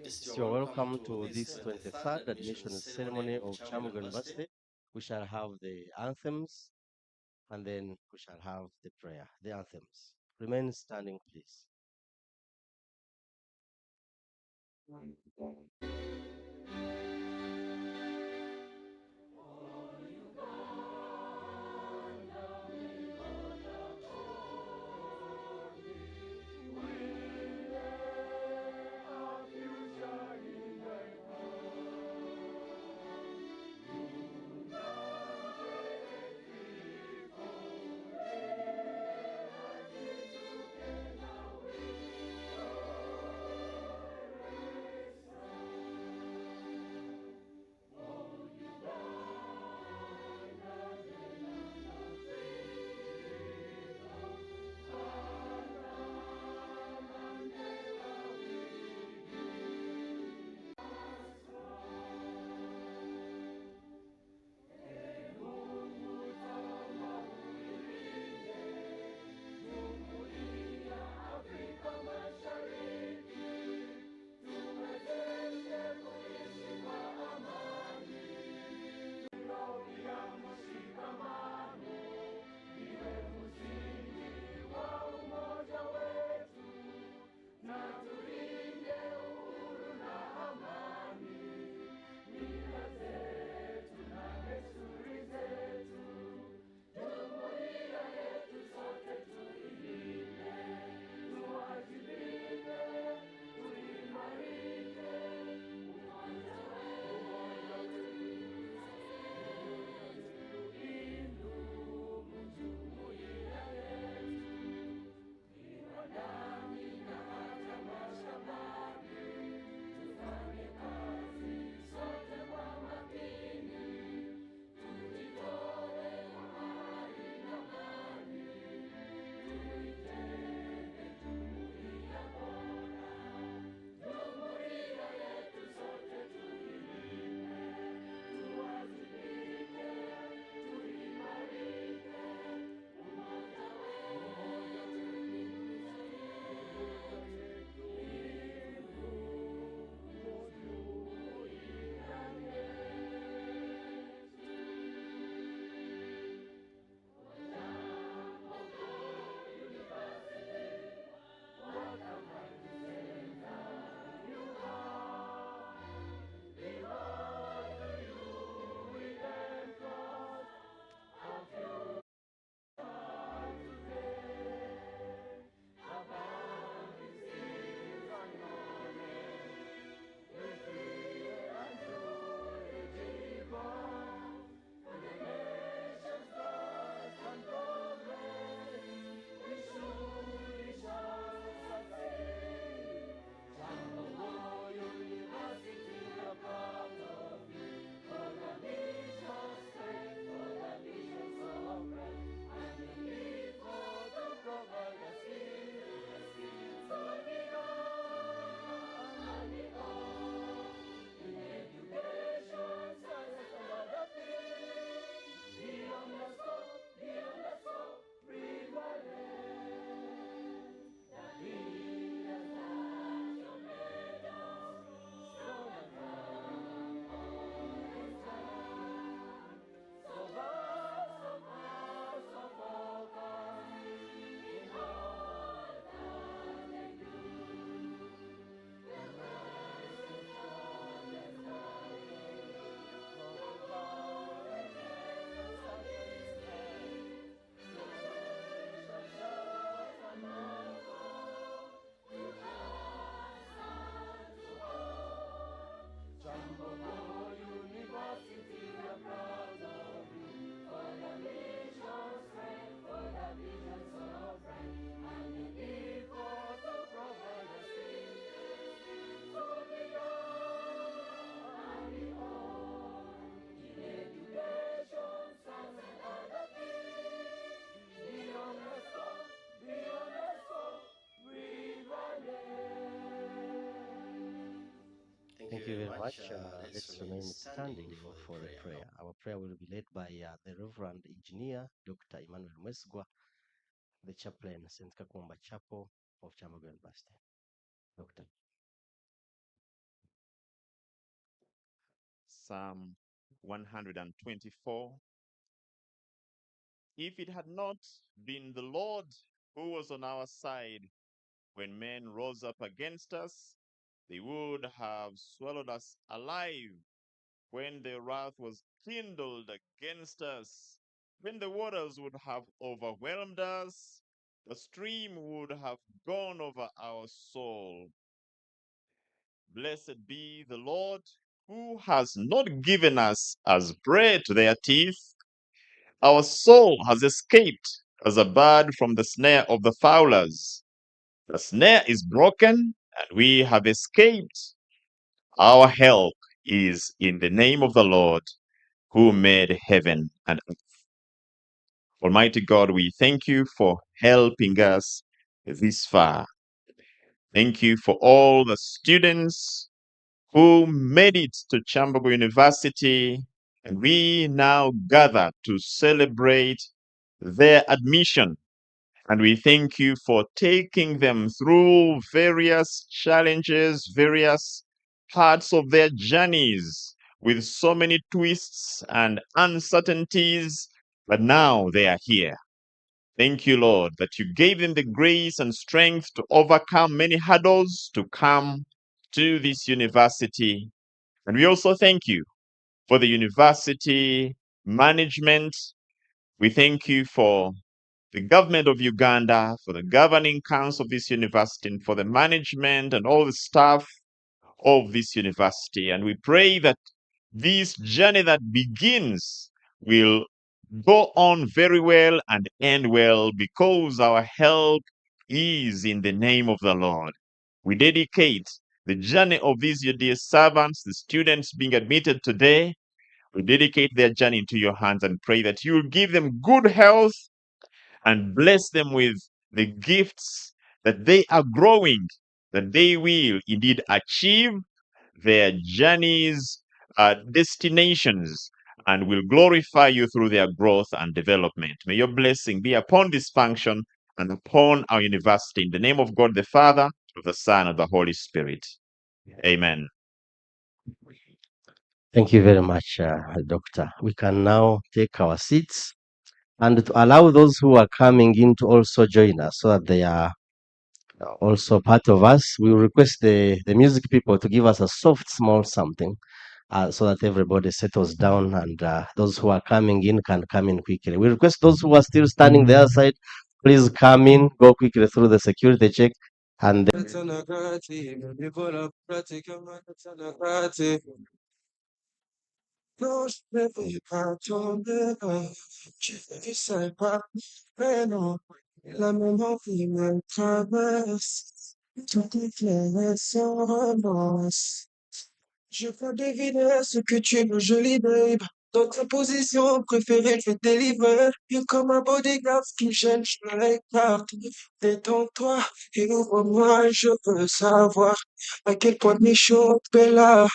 Yes, you're welcome to this 23rd admission ceremony of Kyambogo University. We shall have the anthems and then we shall have the prayer, the anthems. Remain standing, please. Thank you very much. Let's remain standing for the prayer. Our prayer will be led by the Reverend Engineer Dr. Emmanuel Mwesgwa, the chaplain, St. Kakumba Chapel of Kyambogo University. Doctor. Psalm 124. If it had not been the Lord who was on our side when men rose up against us, they would have swallowed us alive. When their wrath was kindled against us, when the waters would have overwhelmed us, the stream would have gone over our soul. Blessed be the Lord, who has not given us as bread to their teeth. Our soul has escaped as a bird from the snare of the fowlers. The snare is broken, and we have escaped. Our help is in the name of the Lord, who made heaven and earth. Almighty God, we thank you for helping us this far. Thank you for all the students who made it to Kyambogo University, and we now gather to celebrate their admission. And we thank you for taking them through various challenges, various parts of their journeys with so many twists and uncertainties, but now they are here. Thank you, Lord, that you gave them the grace and strength to overcome many hurdles to come to this university. And we also thank you for the university management. We thank you for the government of Uganda, for the governing council of this university, and for the management and all the staff of this university. And we pray that this journey that begins will go on very well and end well, because our help is in the name of the Lord. We dedicate the journey of these your dear servants, the students being admitted today. We dedicate their journey into your hands and pray that you will give them good health and bless them with the gifts, that they are growing, that they will indeed achieve their journeys, destinations, and will glorify you through their growth and development. May your blessing be upon this function and upon our university. In the name of God the Father, of the Son, and the Holy Spirit. Amen. Thank you very much, Doctor. We can now take our seats and to allow those who are coming in to also join us so that they are also part of us. We will request the music people to give us a soft, small something so that everybody settles down and those who are coming in can come in quickly. We request those who are still standing the other side, please come in, go quickly through the security check. And Non, je ne vais pas tomber, je ne sais pas, mais non, la même envie me traverse, tout est clair et sans remorse. Je peux deviner ce que tu veux, jolie babe. Dans ta position préférée, je vais te délivrer. Et comme un bodyguard qui gêne, je me l'écarte. Détends-toi et ouvre-moi, je veux savoir à quel point mes choses là.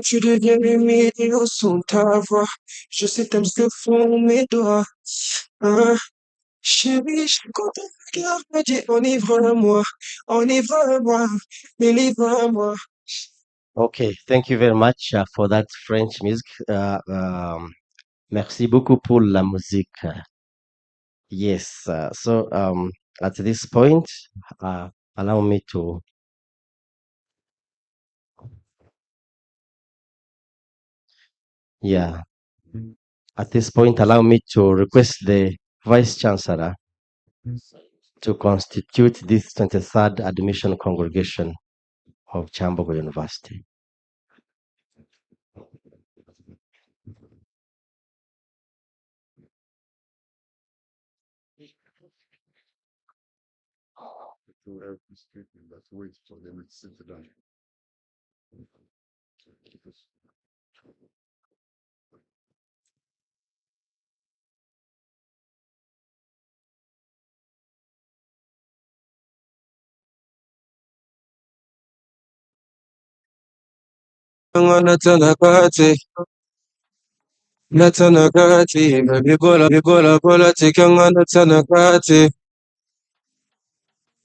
Tu deviens humide et au son de ta voix. Je sais t'aimes ce que font mes doigts. Hein? Chérie, je suis content. Cœur me dit enivre-moi, enivre-moi, délivre-moi. okay, thank you very much for that French music. Merci beaucoup pour la musique. Yes, so at this point, allow me to at this point, allow me to request the Vice Chancellor to constitute this 23rd admission congregation of Kyambogo University.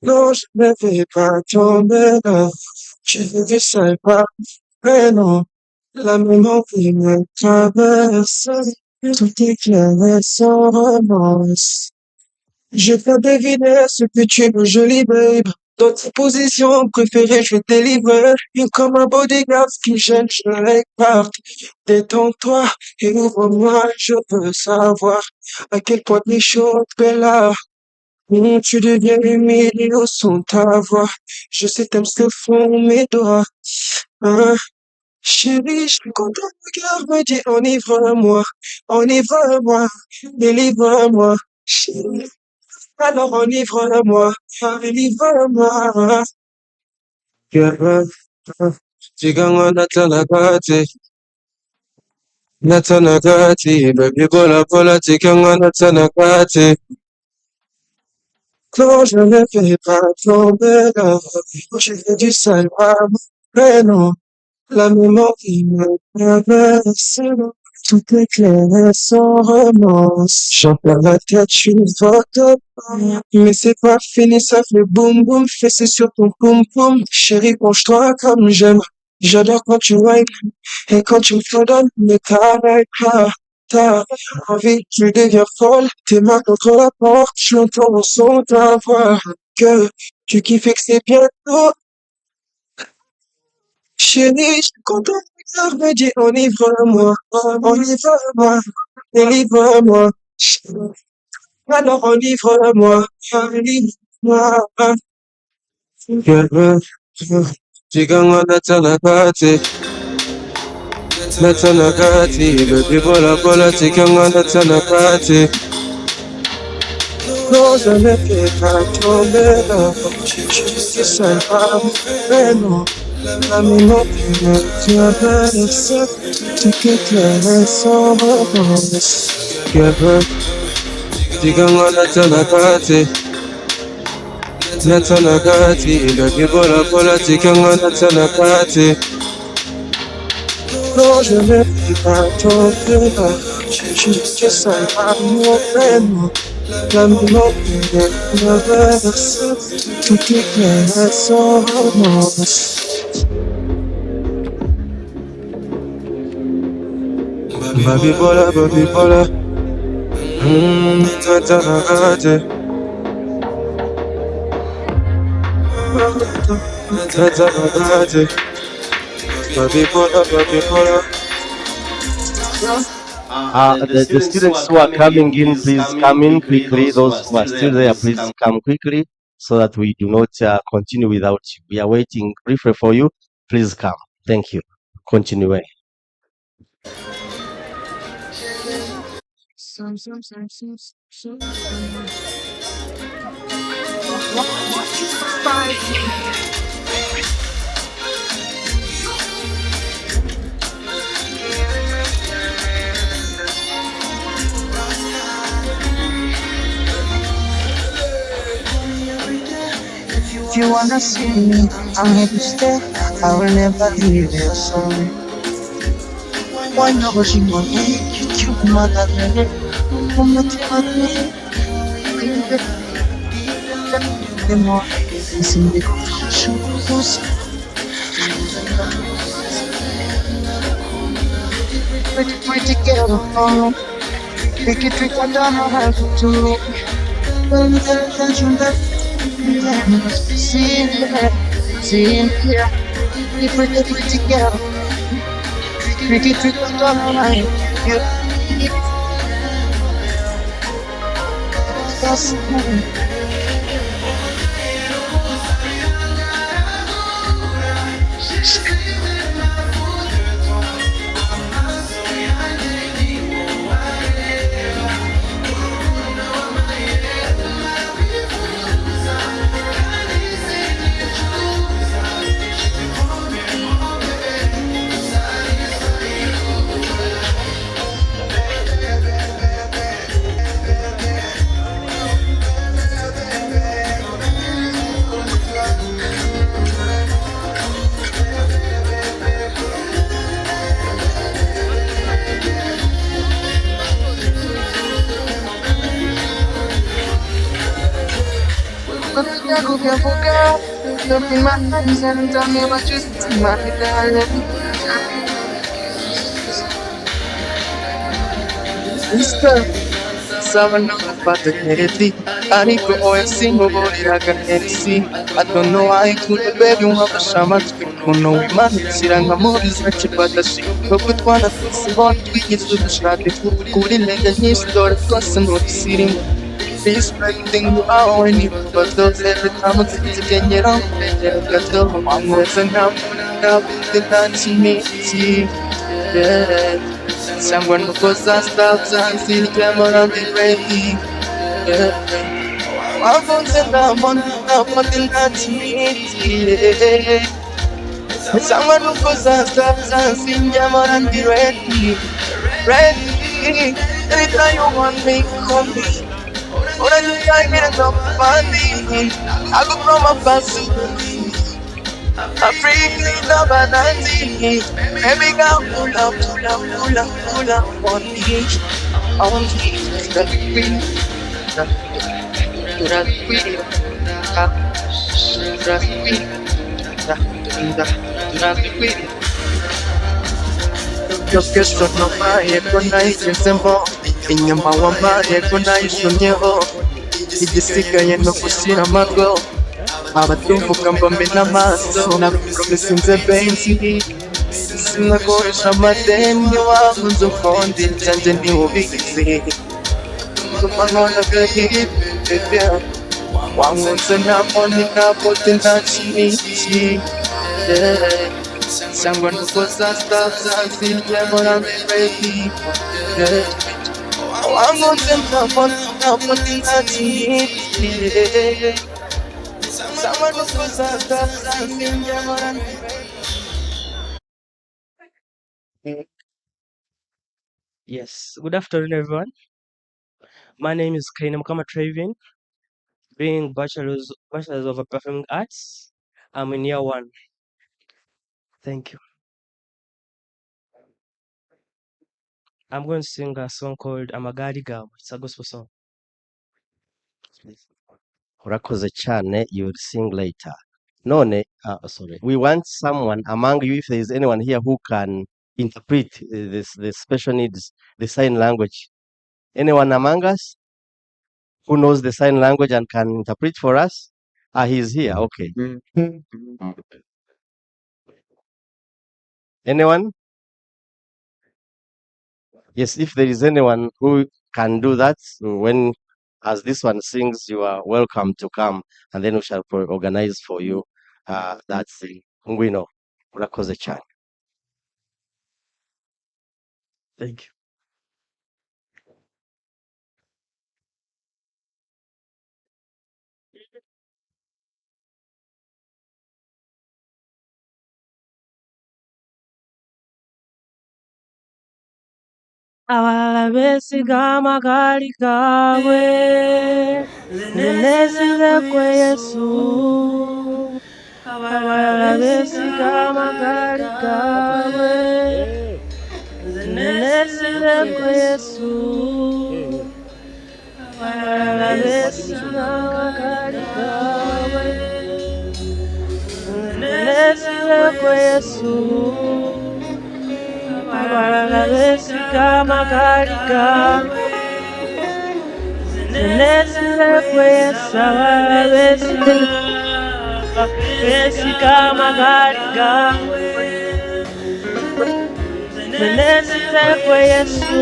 Non, je ne vais pas tomber là. Je ne sais pas, mais non. La mémoire me traverse, tout est clair et sans remorse. Je peux deviner ce que tu veux, jolie babe. Dans tes positions préférées, je vais te délivrer. Et comme un bodyguard, ce qui me gêne, je l'écarte. Détends-toi et ouvre-moi, je veux savoir à quel point t'es chaude, Bella. Tu deviens humilié au son de ta voix. Je sais t'aimes ce que font mes doigts. Hein. Chérie, je suis content, le cœur me dit enivre-moi, délivre-moi. Chérie, alors enivre-moi, délivre-moi. Girl, Chiganga natanagati, natanagati, baby bola bola, chiganga natanagati. Quand je ne fais pas tomber là, je fais du sale à mon prénom. La mémoire qui me traverse, tout est clair et sans remorse. J'en perds la tête, je suis fucked up. Mais c'est pas fini, ça fait boum boum, fessé sur ton poum poum. Chérie, penche-toi comme j'aime. J'adore quand tu whines et quand tu me fredonnes, mais t'arrêtes pas. T'as envie, tu deviens folle. Tes mains contre la porte, je l'entends au son de ta voix. Que tu kiffes et que c'est bientôt. Chérie, je suis content, le cœur me dit enivre-moi, délivre-moi. Alors enivre-moi, délivre-moi. Chiganga natanagati, baby bola bola, chiganga natanagati. Non, je ne fais pas tomber là, je suis seul à mon prénom. La mémoire qui me traverse, tout est clair et sans remorse. Girl, chiganga natanagati, baby bola bola, chiganga natanagati. Non, je ne fais pas tomber là, je suis seul à mon prénom. La mémoire qui me traverse, tout est clair et sans remorse. Baby bola, natanagati, natanagati, baby bola. The students who are coming in, please come in quickly. Those who are still there, please come quickly so that we do not continue without you. We are waiting briefly for you. Please come. Thank you. Continue. If you wanna see me, I'm here to stay. I will never leave you alone. Why not rushing on me? You mother me. The more listen the shoes. Pretty girl, make it trick on down how to me. When you get attention that see here, you pretty girl, make it trick on down how you. Look in my eyes and tell me what you see, my darling. Mister, Sama na kupata kedi. Aniko oya singo body raga NC. I don't know why I couldn't baby wanga shamat. Kuno wimana siranga mori zachipata shi. Rokutwana sibon twigeze dushaka kuri lenge nyinshi dore twose nturisirimu. Respecting you all when you but those every time it's to get you on got the one was an up the dance me see yeah someone who goes and stops and see the camera on the ready yeah I'm on the dance me yeah someone who goes and stops and see the camera on the ready anytime you want me call me. Ora you can't get enough money. I go from a fast Africa no banana. Baby girl, pull up on me. On me, the queen, the queen, the queen. Yo que son no más, con ahí se sembo. Inyama wa maye, con ahí sonyeho. Igisika yeno kusira mago. Abatumvuga mbamena amaso nabipromisinze benshi sinakoresha amadeni wakunze ukundi byanjye ntiwubizi tuma nkona gahibebe wankunze nta moni nta bote nta kiniki cyangwa nuko zazirya mora ready wankunze nta moni nta bote nta kiniki. Yes, good afternoon, everyone. My name is Kyambogo Travian, being bachelor's of performing arts. I'm in year one. Thank you. I'm going to sing a song called Amagari Girl. It's a gospel song. Urakoze cyane, you will sing later. None, sorry. We want someone among you, if there is anyone here who can interpret the special needs, the sign language. Anyone among us who knows the sign language and can interpret for us? He's here. Okay. Anyone? Yes, if there is anyone who can do that, when as this one sings, you are welcome to come, and then we shall organize for you that thing. Ngwino, urakoze cyane. Thank you. Abalala beesiga amagaali gaabwe zinezirwe Yesu. Abalala beesiga amagaali gaabwe zinezirwe Yesu. Abalala beesiga amagaali gaabwe zinezirwe Yesu. Abalala beesiga amagaali gaabwe zinezirwe Yesu. Abalala beesiga amagaali gaabwe zinezirwe Yesu.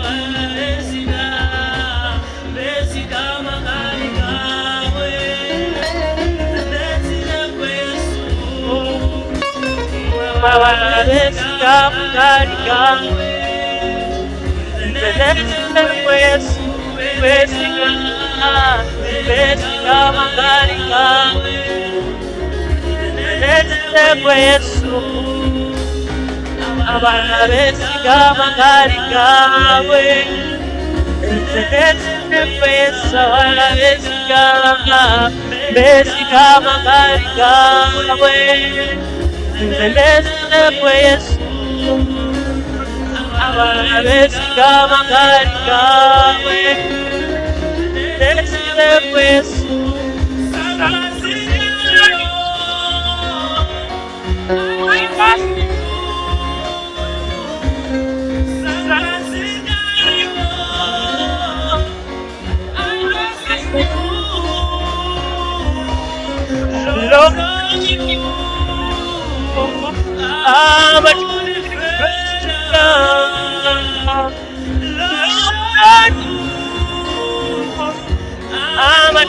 Abalala beesiga amagaali gaabwe zinezirwe Yesu. Abalala beesiga amagaali gaabwe zinezirwe Yesu. Beesiga amagaali gaabwe zinezirwe Yesu. Abalala beesiga amagaali gaabwe zinezirwe Yesu. Abalala beesiga besika magari gawe nzendeze kwe Yesu abesika magari gawe nzendeze kwe Yesu Lord, I'm a I'm a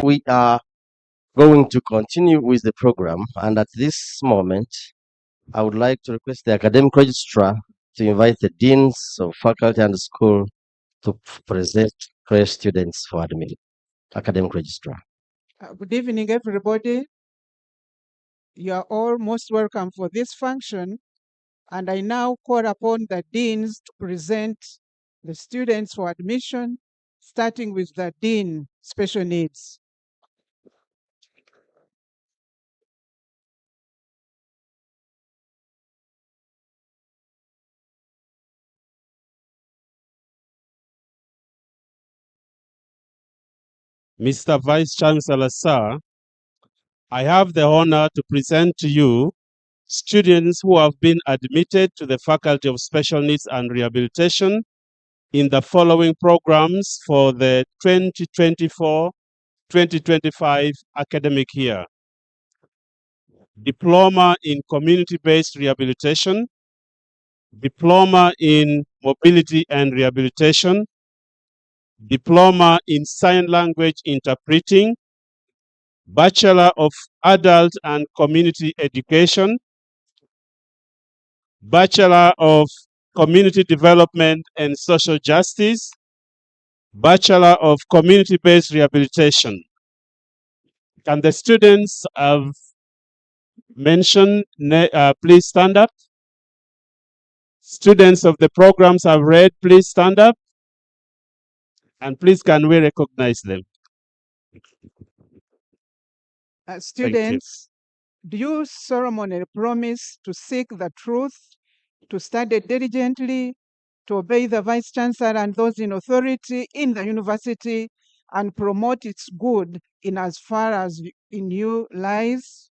We are going to continue with the program, and at this moment, I would like to request the academic registrar to invite the deans of faculty and school to present fresh students for admission. Academic registrar. Good evening, everybody. You are all most welcome for this function, and I now call upon the deans to present the students for admission, starting with the Dean Special Needs. Mr. Vice Chancellor, sir, I have the honor to present to you students who have been admitted to the Faculty of Special Needs and Rehabilitation in the following programs for the 2024-2025 academic year. Diploma in Community-Based Rehabilitation, Diploma in Mobility and Rehabilitation, Diploma in Sign Language Interpreting, Bachelor of Adult and Community Education, Bachelor of Community Development and Social Justice, Bachelor of Community-Based Rehabilitation. Can the students have mentioned, please stand up. Students of the programs I've read, please stand up. And please, can we recognize them? Students, do you solemnly promise to seek the truth, to study diligently, to obey the Vice Chancellor and those in authority in the university, and promote its good in as far as in you lies?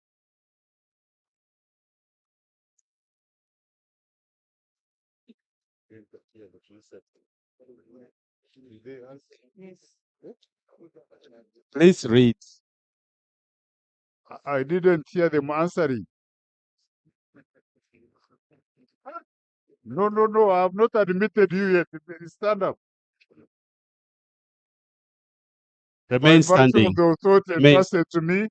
Please read. I didn't hear them answering. No, I have not admitted you yet. Stand up. Remain By virtue standing. of the authority Remain. entrusted to me,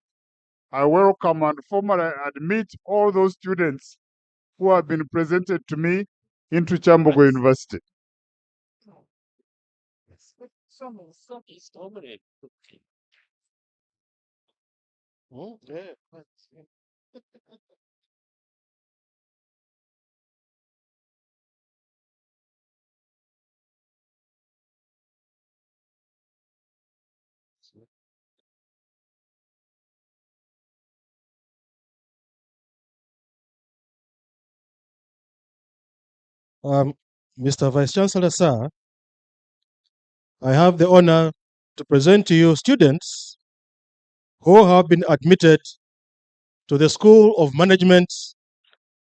I welcome and formally admit all those students who have been presented to me into Kyambogo University. Mr. Vice Chancellor, sir, I have the honor to present to you students who have been admitted to the School of Management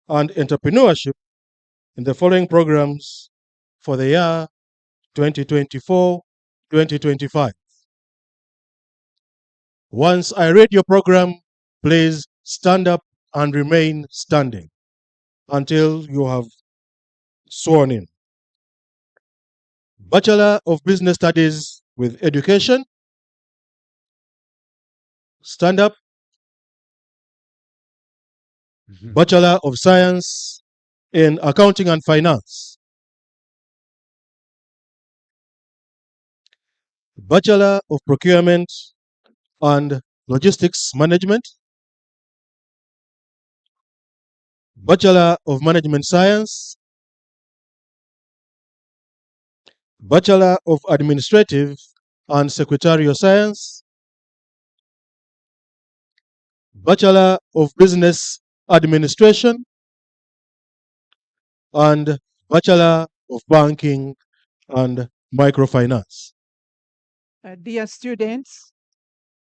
and Entrepreneurship in the following programs for the year 2024-2025. Once I read your program, please stand up and remain standing until you have sworn in. Bachelor of Business Studies with Education, Stand up. Bachelor of Science in Accounting and Finance. Bachelor of Procurement and Logistics Management. Bachelor of Management Science. Bachelor of Administrative and Secretarial Science. Bachelor of Business Administration, and Bachelor of Banking and Microfinance. Dear students,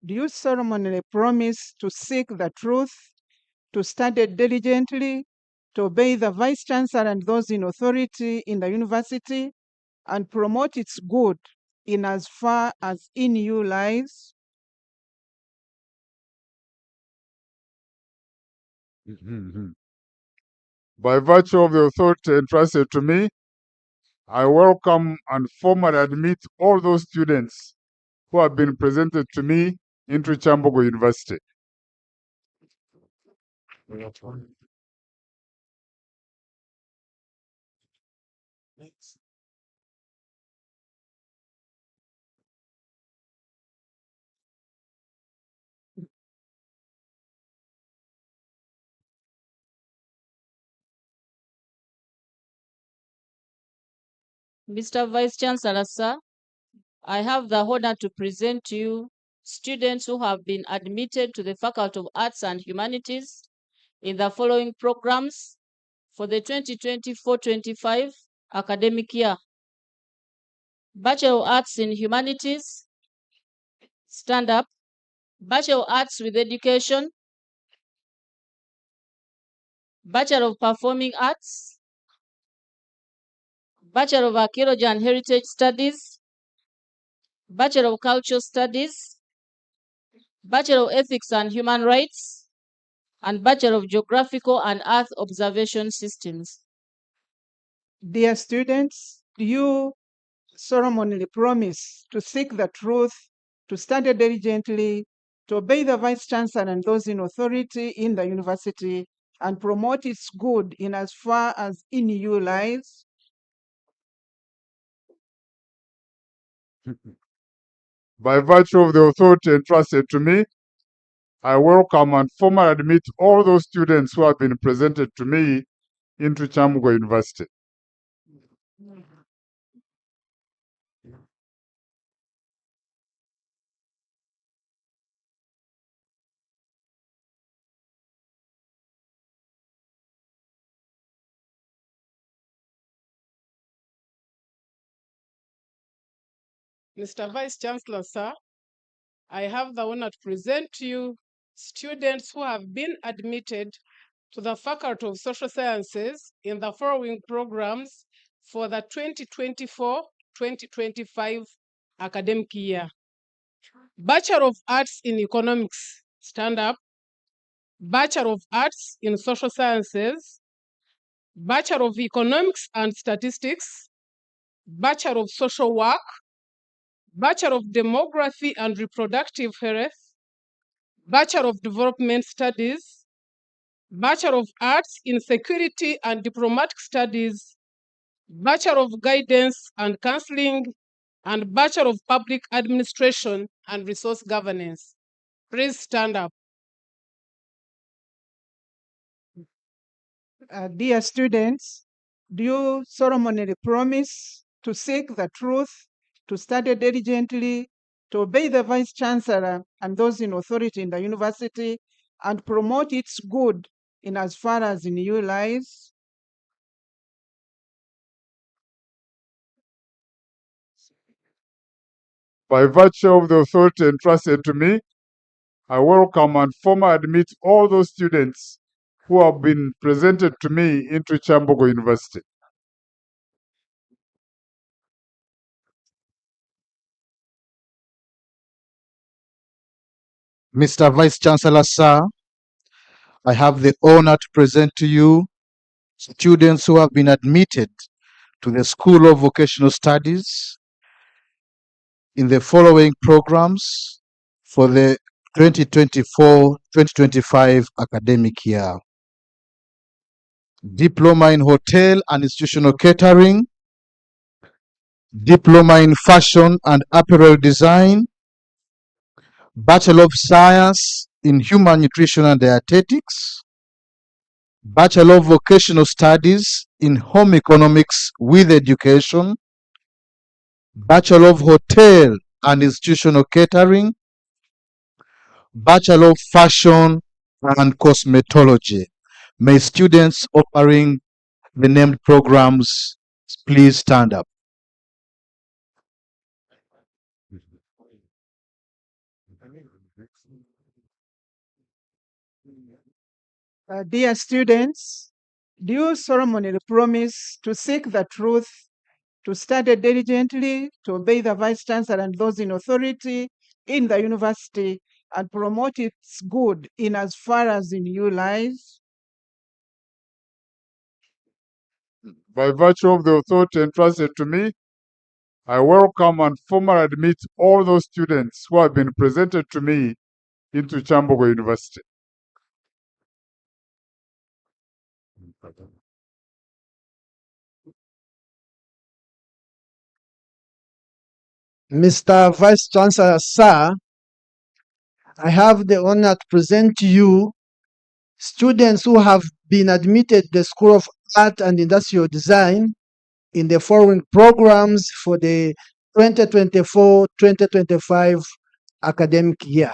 do you solemnly promise to seek the truth, to study diligently, to obey the Vice Chancellor and those in authority in the university, and promote its good in as far as in you lies? By virtue of the authority entrusted to me, I welcome and formally admit all those students who have been presented to me into Kyambogo University. Mr. Vice Chancellor, sir, I have the honor to present to you students who have been admitted to the Faculty of Arts and Humanities in the following programs for the 2024-25 academic year. Bachelor of Arts in Humanities, stand up. Bachelor of Arts with Education, Bachelor of Performing Arts, Bachelor of Archaeology and Heritage Studies, Bachelor of Cultural Studies, Bachelor of Ethics and Human Rights, and Bachelor of Geographical and Earth Observation Systems. Dear students, do you solemnly promise to seek the truth, to study diligently, to obey the Vice Chancellor and those in authority in the university, and promote its good in as far as in you lies? By virtue of the authority entrusted to me, I welcome and formally admit all those students who have been presented to me into Kyambogo University. Mr. Vice Chancellor, sir, I have the honor to present to you students who have been admitted to the Faculty of Social Sciences in the following programs for the 2024-2025 academic year. Bachelor of Arts in Economics, stand up. Bachelor of Arts in Social Sciences, Bachelor of Economics and Statistics, Bachelor of Social Work, Bachelor of Demography and Reproductive Health, Bachelor of Development Studies, Bachelor of Arts in Security and Diplomatic Studies, Bachelor of Guidance and Counseling, and Bachelor of Public Administration and Resource Governance. Please stand up. Dear students, do you solemnly promise to seek the truth, to study diligently, to obey the Vice Chancellor and those in authority in the university, and promote its good in as far as in you lies? By virtue of the authority entrusted to me, I welcome and formally admit all those students who have been presented to me into Kyambogo University. Mr. Vice Chancellor, sir, I have the honor to present to you students who have been admitted to the School of Vocational Studies in the following programs for the 2024-2025 academic year. Diploma in Hotel and Institutional Catering, Diploma in Fashion and Apparel Design, Bachelor of Science in Human Nutrition and Dietetics, Bachelor of Vocational Studies in Home Economics with Education, Bachelor of Hotel and Institutional Catering, Bachelor of Fashion and Cosmetology. May students offering the named programs please stand up. Dear students, do you solemnly promise to seek the truth, to study diligently, to obey the Vice Chancellor and those in authority in the university, and promote its good in as far as in you lies? By virtue of the authority entrusted to me, I welcome and formally admit all those students who have been presented to me into Kyambogo University. Mr. Vice Chancellor, sir, I have the honor to present to you students who have been admitted to the School of Art and Industrial Design in the following programs for the 2024-2025 academic year.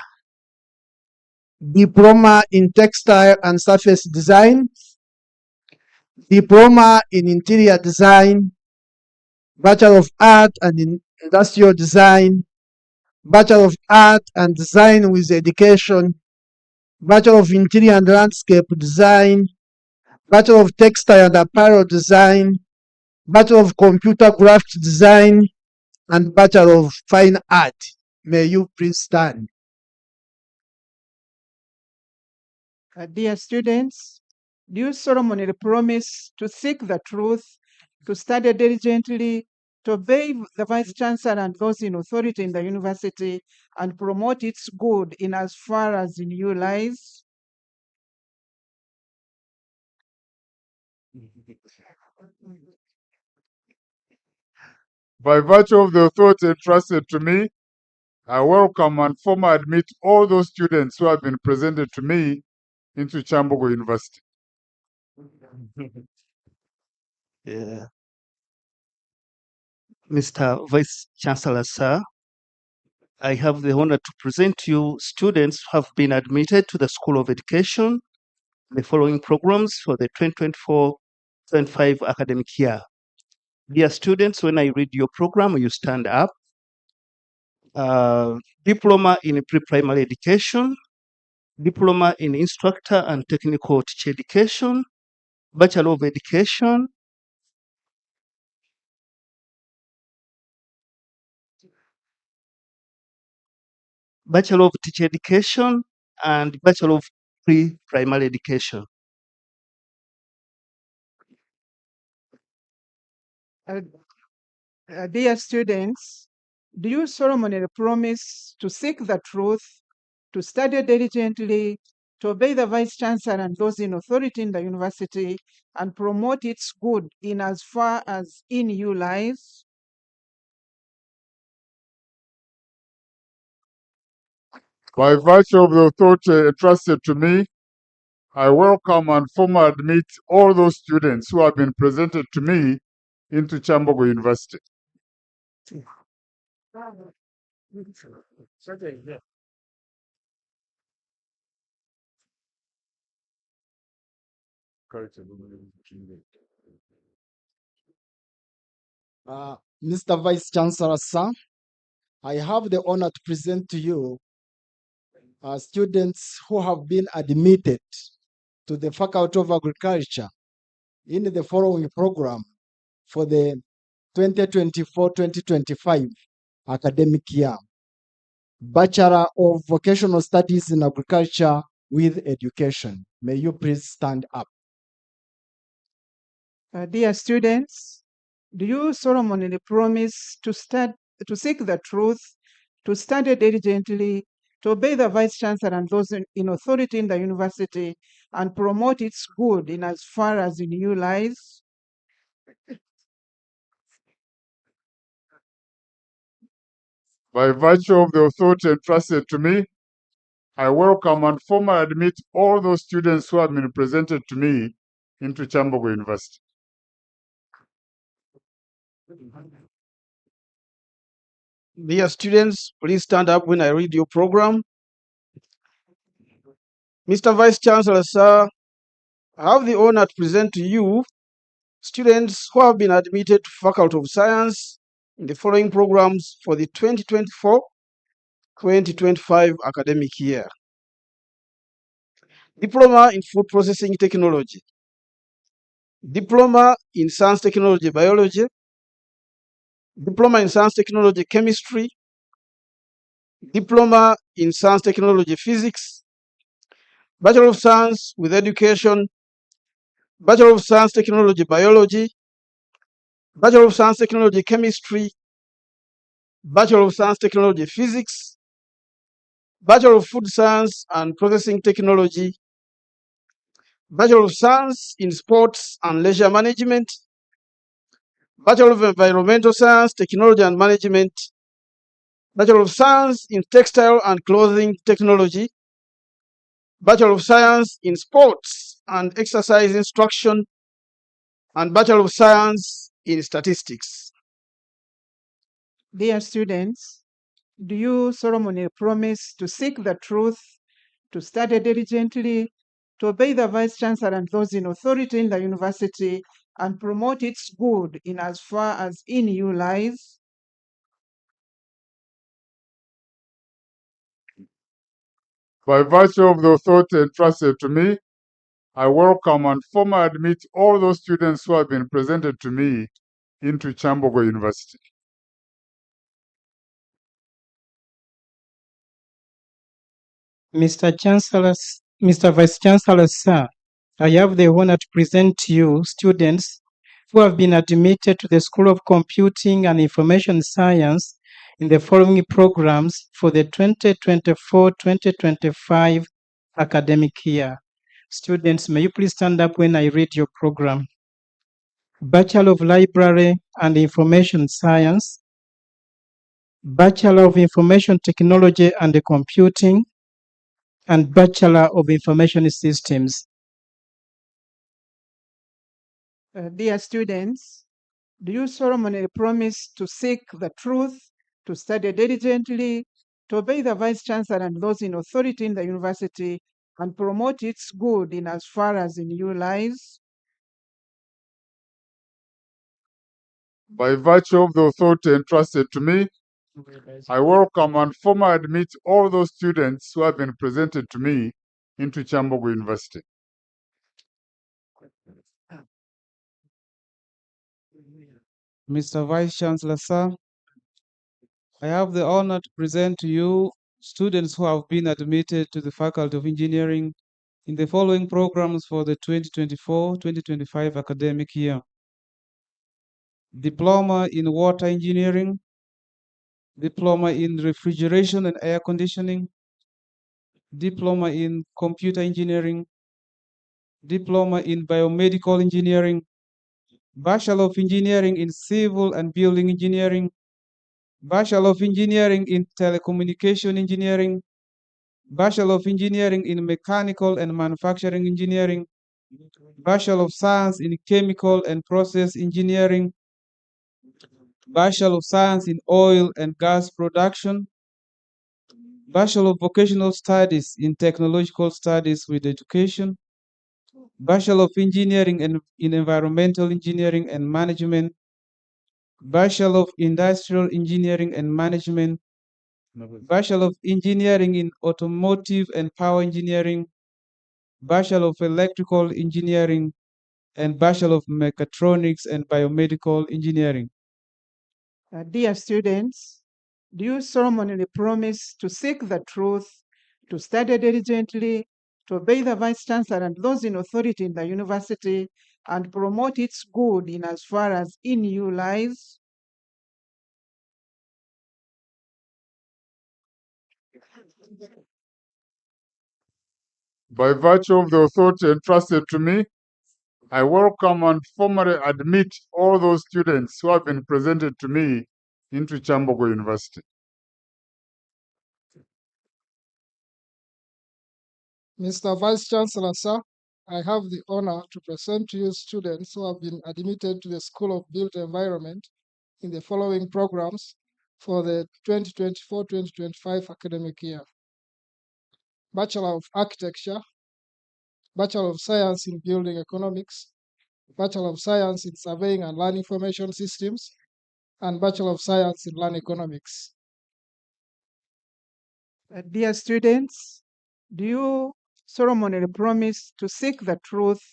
Diploma in Textile and Surface Design, Diploma in Interior Design, Bachelor of Art and Industrial Design, Bachelor of Art and Design with Education, Bachelor of Interior and Landscape Design, Bachelor of Textile and Apparel Design, Bachelor of Computer Graphics Design, and Bachelor of Fine Art. May you please stand. Dear students, do you solemnly promise to seek the truth, to study diligently, to obey the Vice Chancellor and those in authority in the university, and promote its good in as far as in you lies? By virtue of the authority entrusted to me, I welcome and formally admit all those students who have been presented to me into Kyambogo University. Yeah. Mr. Vice Chancellor, sir, I have the honor to present to you students who have been admitted to the School of Education, the following programs for the 2024-25 academic year. Dear students, when I read your program, you stand up. Diploma in Pre-Primary Education, Diploma in Instructor and Technical Teacher Education, Bachelor of Education, Bachelor of Teacher Education, and Bachelor of Pre-Primary Education. Dear students, do you solemnly promise to seek the truth, to study diligently, to obey the Vice Chancellor and those in authority in the university, and promote its good in as far as in you lies? By virtue of the authority entrusted to me, I welcome and formally admit all those students who have been presented to me into Kyambogo University. Mr. Vice Chancellor, sir, I have the honor to present to you students who have been admitted to the Faculty of Agriculture in the following program for the 2024-2025 academic year. Bachelor of Vocational Studies in Agriculture with Education. May you please stand up. Dear students, do you solemnly promise to seek the truth, to study diligently, to obey the Vice Chancellor and those in authority in the university, and promote its good in as far as in you lies. By virtue of the authority entrusted to me, I welcome and formally admit all those students who have been presented to me into Kyambogo University. Dear students, please stand up when I read your program. Mr. Vice Chancellor, sir, I have the honor to present to you students who have been admitted to Faculty of Science in the following programs for the 2024-2025 academic year. Diploma in Food Processing Technology, Diploma in Science Technology Biology, Diploma in Science Technology Chemistry, Diploma in Science Technology Physics, Bachelor of Science with Education, Bachelor of Science Technology Biology, Bachelor of Science Technology Chemistry, Bachelor of Science Technology Physics, Bachelor of Food Science and Processing Technology, Bachelor of Science in Sports and Leisure Management, Bachelor of Environmental Science, Technology and Management, Bachelor of Science in Textile and Clothing Technology, Bachelor of Science in Sports and Exercise Instruction, and Bachelor of Science in Statistics. Dear students, do you solemnly promise to seek the truth, to study diligently, to obey the Vice Chancellor and those in authority in the university, and promote its good in as far as in you lies? By virtue of the authority entrusted to me, I welcome and formally admit all those students who have been presented to me into Kyambogo University. Mr. Vice Chancellor, sir, I have the honor to present to you students who have been admitted to the School of Computing and Information Science in the following programs for the 2024-2025 academic year. Students, may you please stand up when I read your program. Bachelor of Library and Information Science, Bachelor of Information Technology and Computing, and Bachelor of Information Systems. Dear students, do you solemnly promise to seek the truth, to study diligently, to obey the Vice Chancellor and those in authority in the university, and promote its good in as far as in you lies? By virtue of the authority entrusted to me, I welcome and formally admit all those students who have been presented to me into Kyambogo University. Mr. Vice Chancellor, sir, I have the honor to present to you students who have been admitted to the Faculty of Engineering in the following programs for the 2024-2025 academic year. Diploma in Water Engineering, Diploma in Refrigeration and Air Conditioning, Diploma in Computer Engineering, Diploma in Biomedical Engineering, Bachelor of Engineering in Civil and Building Engineering, Bachelor of Engineering in Telecommunication Engineering, Bachelor of Engineering in Mechanical and Manufacturing Engineering, Bachelor of Science in Chemical and Process Engineering, Bachelor of Science in Oil and Gas Production, Bachelor of Vocational Studies in Technological Studies with Education, Bachelor of Engineering in Environmental Engineering and Management, Bachelor of Industrial Engineering and Management, Bachelor of Engineering in Automotive and Power Engineering, Bachelor of Electrical Engineering, and Bachelor of Mechatronics and Biomedical Engineering. Dear students, do you solemnly promise to seek the truth, to study diligently, to obey the Vice Chancellor and those in authority in the university, and promote its good in as far as in you lies? By virtue of the authority entrusted to me, I welcome and formally admit all those students who have been presented to me into Kyambogo University. Mr. Vice Chancellor, sir, I have the honor to present to you students who have been admitted to the School of Built Environment in the following programs for the 2024-2025 academic year. Bachelor of Architecture, Bachelor of Science in Building Economics, Bachelor of Science in Surveying and Land Information Systems, and Bachelor of Science in Land Economics. Dear students, do you solemnly promise to seek the truth,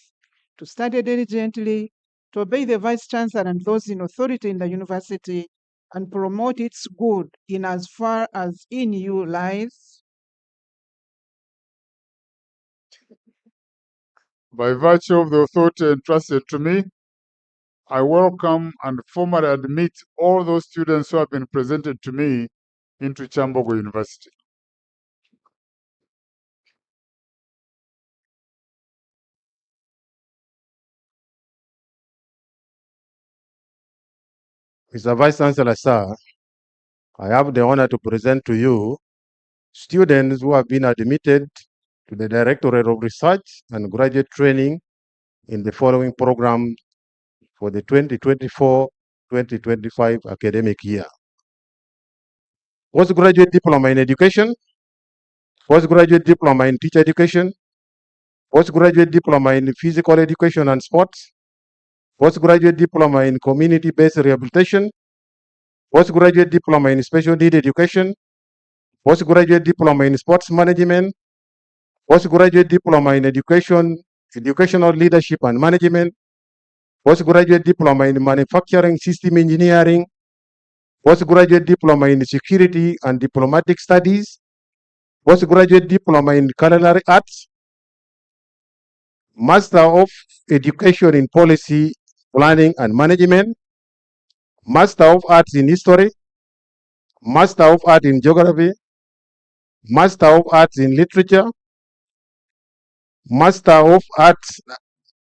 to study diligently, to obey the Vice Chancellor and those in authority in the university, and promote its good in as far as in you lies? By virtue of the authority entrusted to me, I welcome and formally admit all those students who have been presented to me into Kyambogo University. Mr. Vice Chancellor, sir, I have the honor to present to you students who have been admitted to the Directorate of Research and Graduate Training in the following program for the 2024-2025 academic year. Postgraduate Diploma in Education, Postgraduate Diploma in Teacher Education, Postgraduate Diploma in Physical Education and Sports, Postgraduate Diploma in Community-Based Rehabilitation, Postgraduate Diploma in Special Need Education, Postgraduate Diploma in Sports Management, Postgraduate Diploma in Educational Leadership and Management, Postgraduate Diploma in Manufacturing System Engineering, Postgraduate Diploma in Security and Diplomatic Studies, Postgraduate Diploma in Culinary Arts, Master of Education in Policy, Planning and Management, Master of Arts in History, Master of Arts in Geography, Master of Arts in Literature, Master of Arts,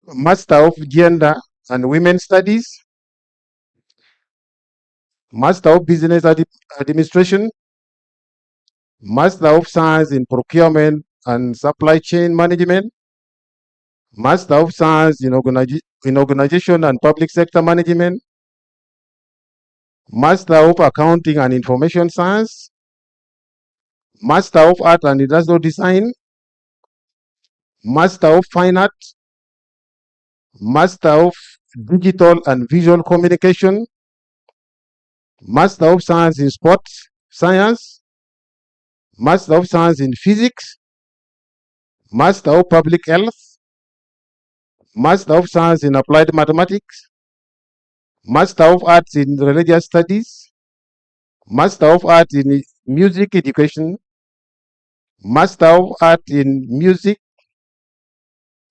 Master of Gender and Women's Studies, Master of Business Administration, Master of Science in Procurement and Supply Chain Management, Master of Science in Organization and Public Sector Management, Master of Accounting and Information Science, Master of Art and Industrial Design, Master of Fine Art, Master of Digital and Visual Communication, Master of Science in Sports Science, Master of Science in Physics, Master of Public Health, Master of Science in Applied Mathematics, Master of Arts in Religious Studies, Master of Arts in Music Education, Master of Arts in Music,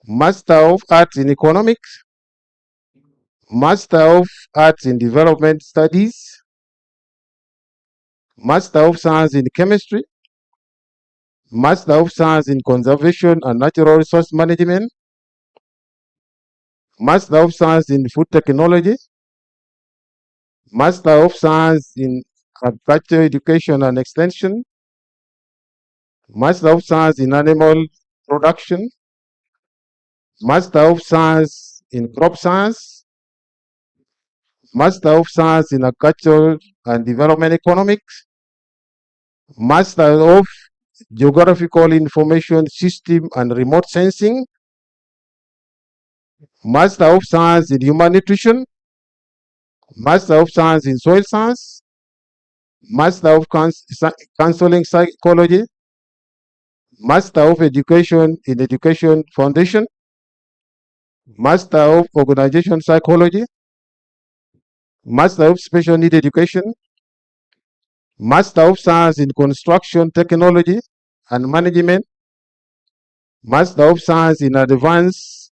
Master of Arts in Economics, Master of Arts in Development Studies, Master of Science in Chemistry, Master of Science in Conservation and Natural Resource Management, Master of Science in Food Technology, Master of Science in Agriculture Education and Extension, Master of Science in Animal Production, Master of Science in Crop Science, Master of Science in Agriculture and Development Economics, Master of Geographical Information System and Remote Sensing, Master of Science in Human Nutrition, Master of Science in Soil Science, Master of Counseling Psychology, Master of Education in Education Foundation, Master of Organization Psychology, Master of Special Need Education, Master of Science in Construction Technology and Management, Master of Science in Advanced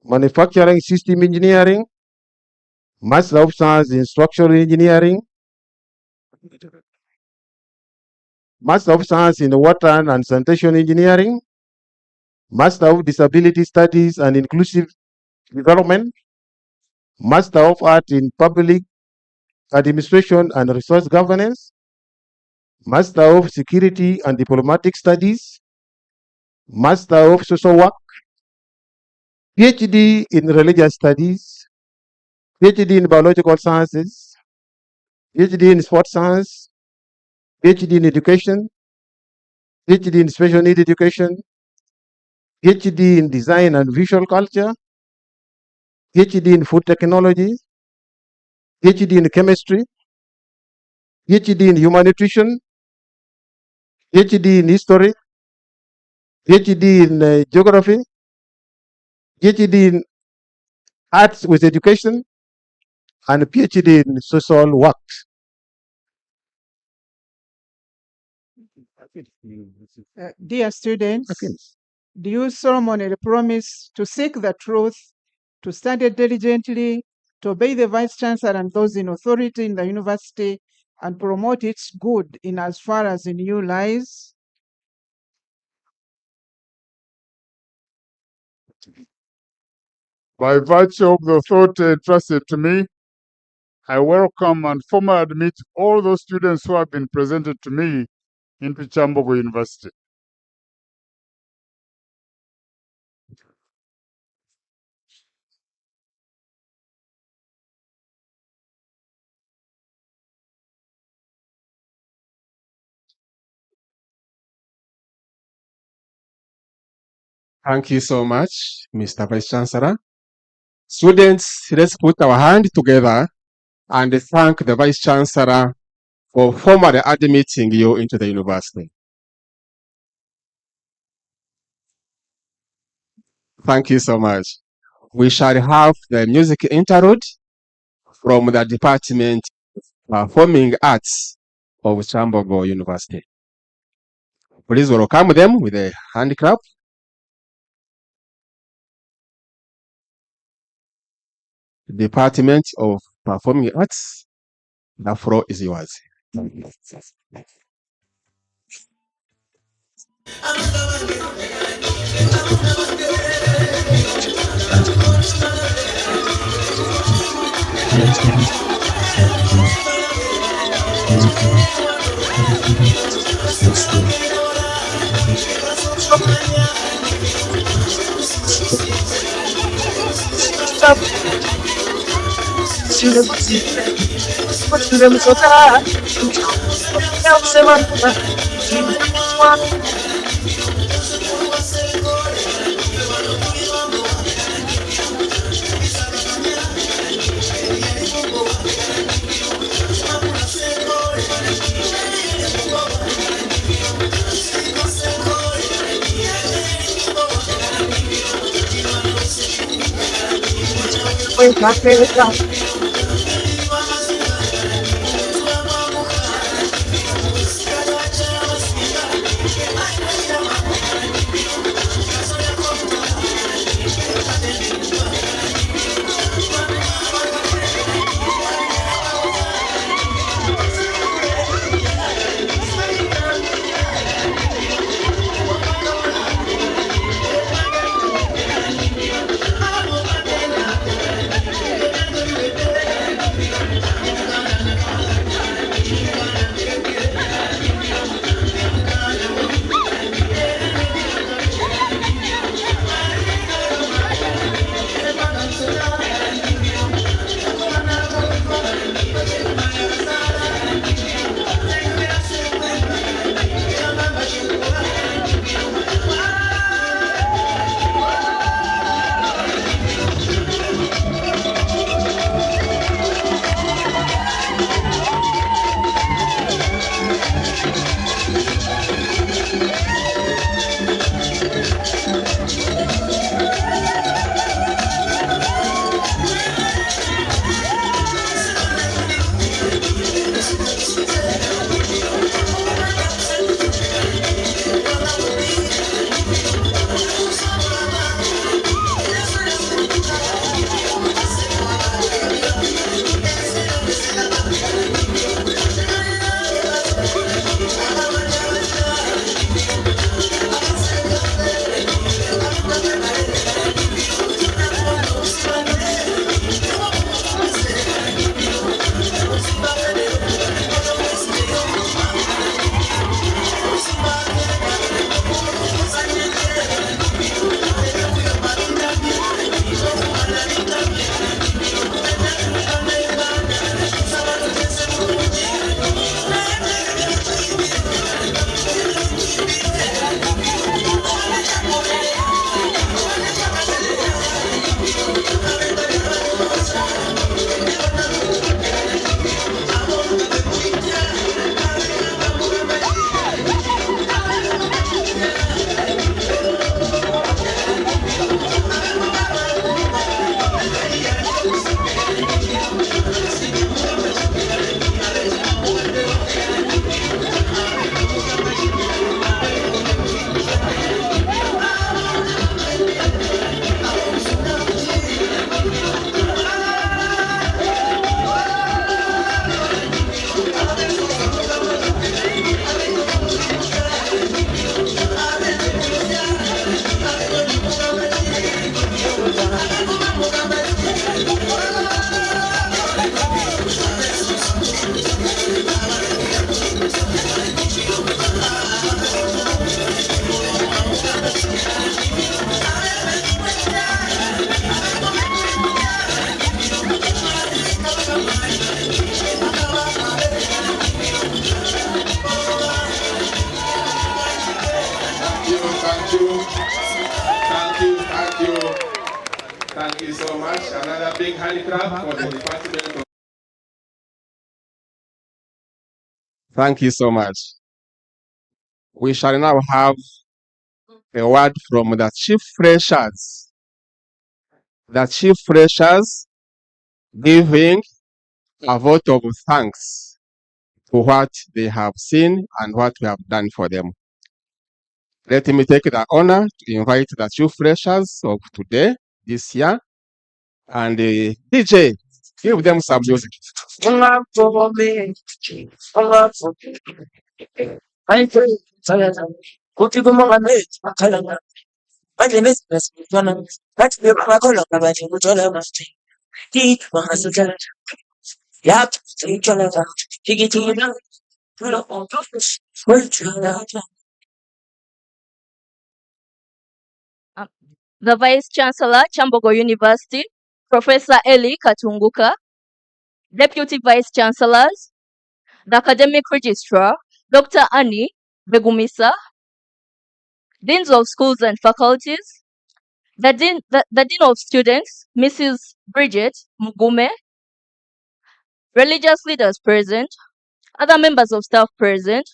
Manufacturing System Engineering, Master of Science in Structural Engineering, Master of Science in Water and Sanitation Engineering, Master of Disability Studies and Inclusive Development, Master of Art in Public Administration and Resource Governance, Master of Security and Diplomatic Studies, Master of Social Work, PhD in Religious Studies, PhD in Biological Sciences, PhD in Sports Science, PhD in Education, PhD in Special Need Education, PhD in Design and Visual Culture, PhD in Food Technology, PhD in Chemistry, PhD in Human Nutrition, PhD in History, PhD in Geography, PhD in Arts with Education, and a PhD in Social Work. Dear students, do you solemnly promise to seek the truth, to study diligently, to obey the Vice Chancellor and those in authority in the university, and promote its good in as far as in you lies? By virtue of the authority entrusted to me, I welcome and formally admit all those students who have been presented to me into Kyambogo University. Thank you so much, Mr. Vice Chancellor. Students, let's put our hand together and thank the Vice Chancellor for formally admitting you into the university. Thank you so much. We shall have the music interlude from the Department of Performing Arts of Kyambogo University. Please welcome them with a hand clap. Department of Performing Arts, the floor is yours. Thank you so much. Another big hand clap for the Department of. Thank you so much. We shall now have a word from the chief freshers. The chief freshers giving a vote of thanks for what they have seen and what we have done for them. Let me take the honor to invite the chief freshers of today, this year, and DJ, give them some music. The Vice Chancellor, Kyambogo University, Professor Eli Katunguka, Deputy Vice Chancellors, the Academic Registrar, Dr. Annie Begumisa, Deans of Schools and Faculties, the Dean of Students, Mrs. Bridget Mugume, religious leaders present, other members of staff present,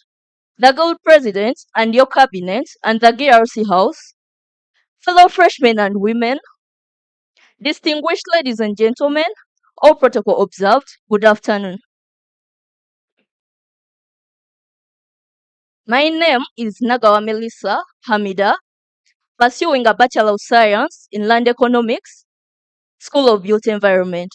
the Guild President and your cabinet and the GRC House, fellow freshmen and women, distinguished ladies and gentlemen, all protocol observed, good afternoon. My name is Nagawa Melissa Hamida, pursuing a Bachelor of Science in Land Economics, School of Built Environment.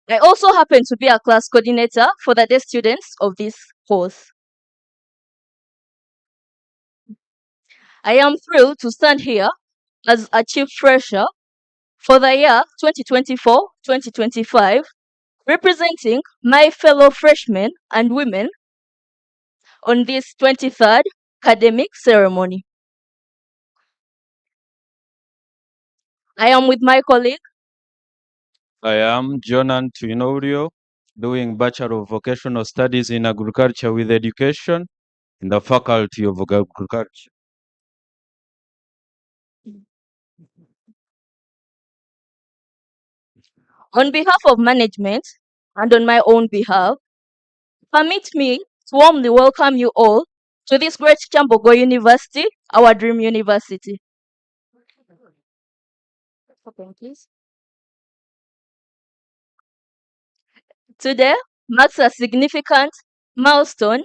I also happen to be a class coordinator for the day students of this course. I am thrilled to stand here as a chief fresher for the year 2024-2025, representing my fellow freshmen and women on this 23rd academic ceremony. I am with my colleague. I am Jonan Tuinorio, doing Bachelor of Vocational Studies in Agriculture with Education in the Faculty of Agriculture. On behalf of management and on my own behalf, permit me to warmly welcome you all to this great Kyambogo University, our dream university. Please. Today marks a significant milestone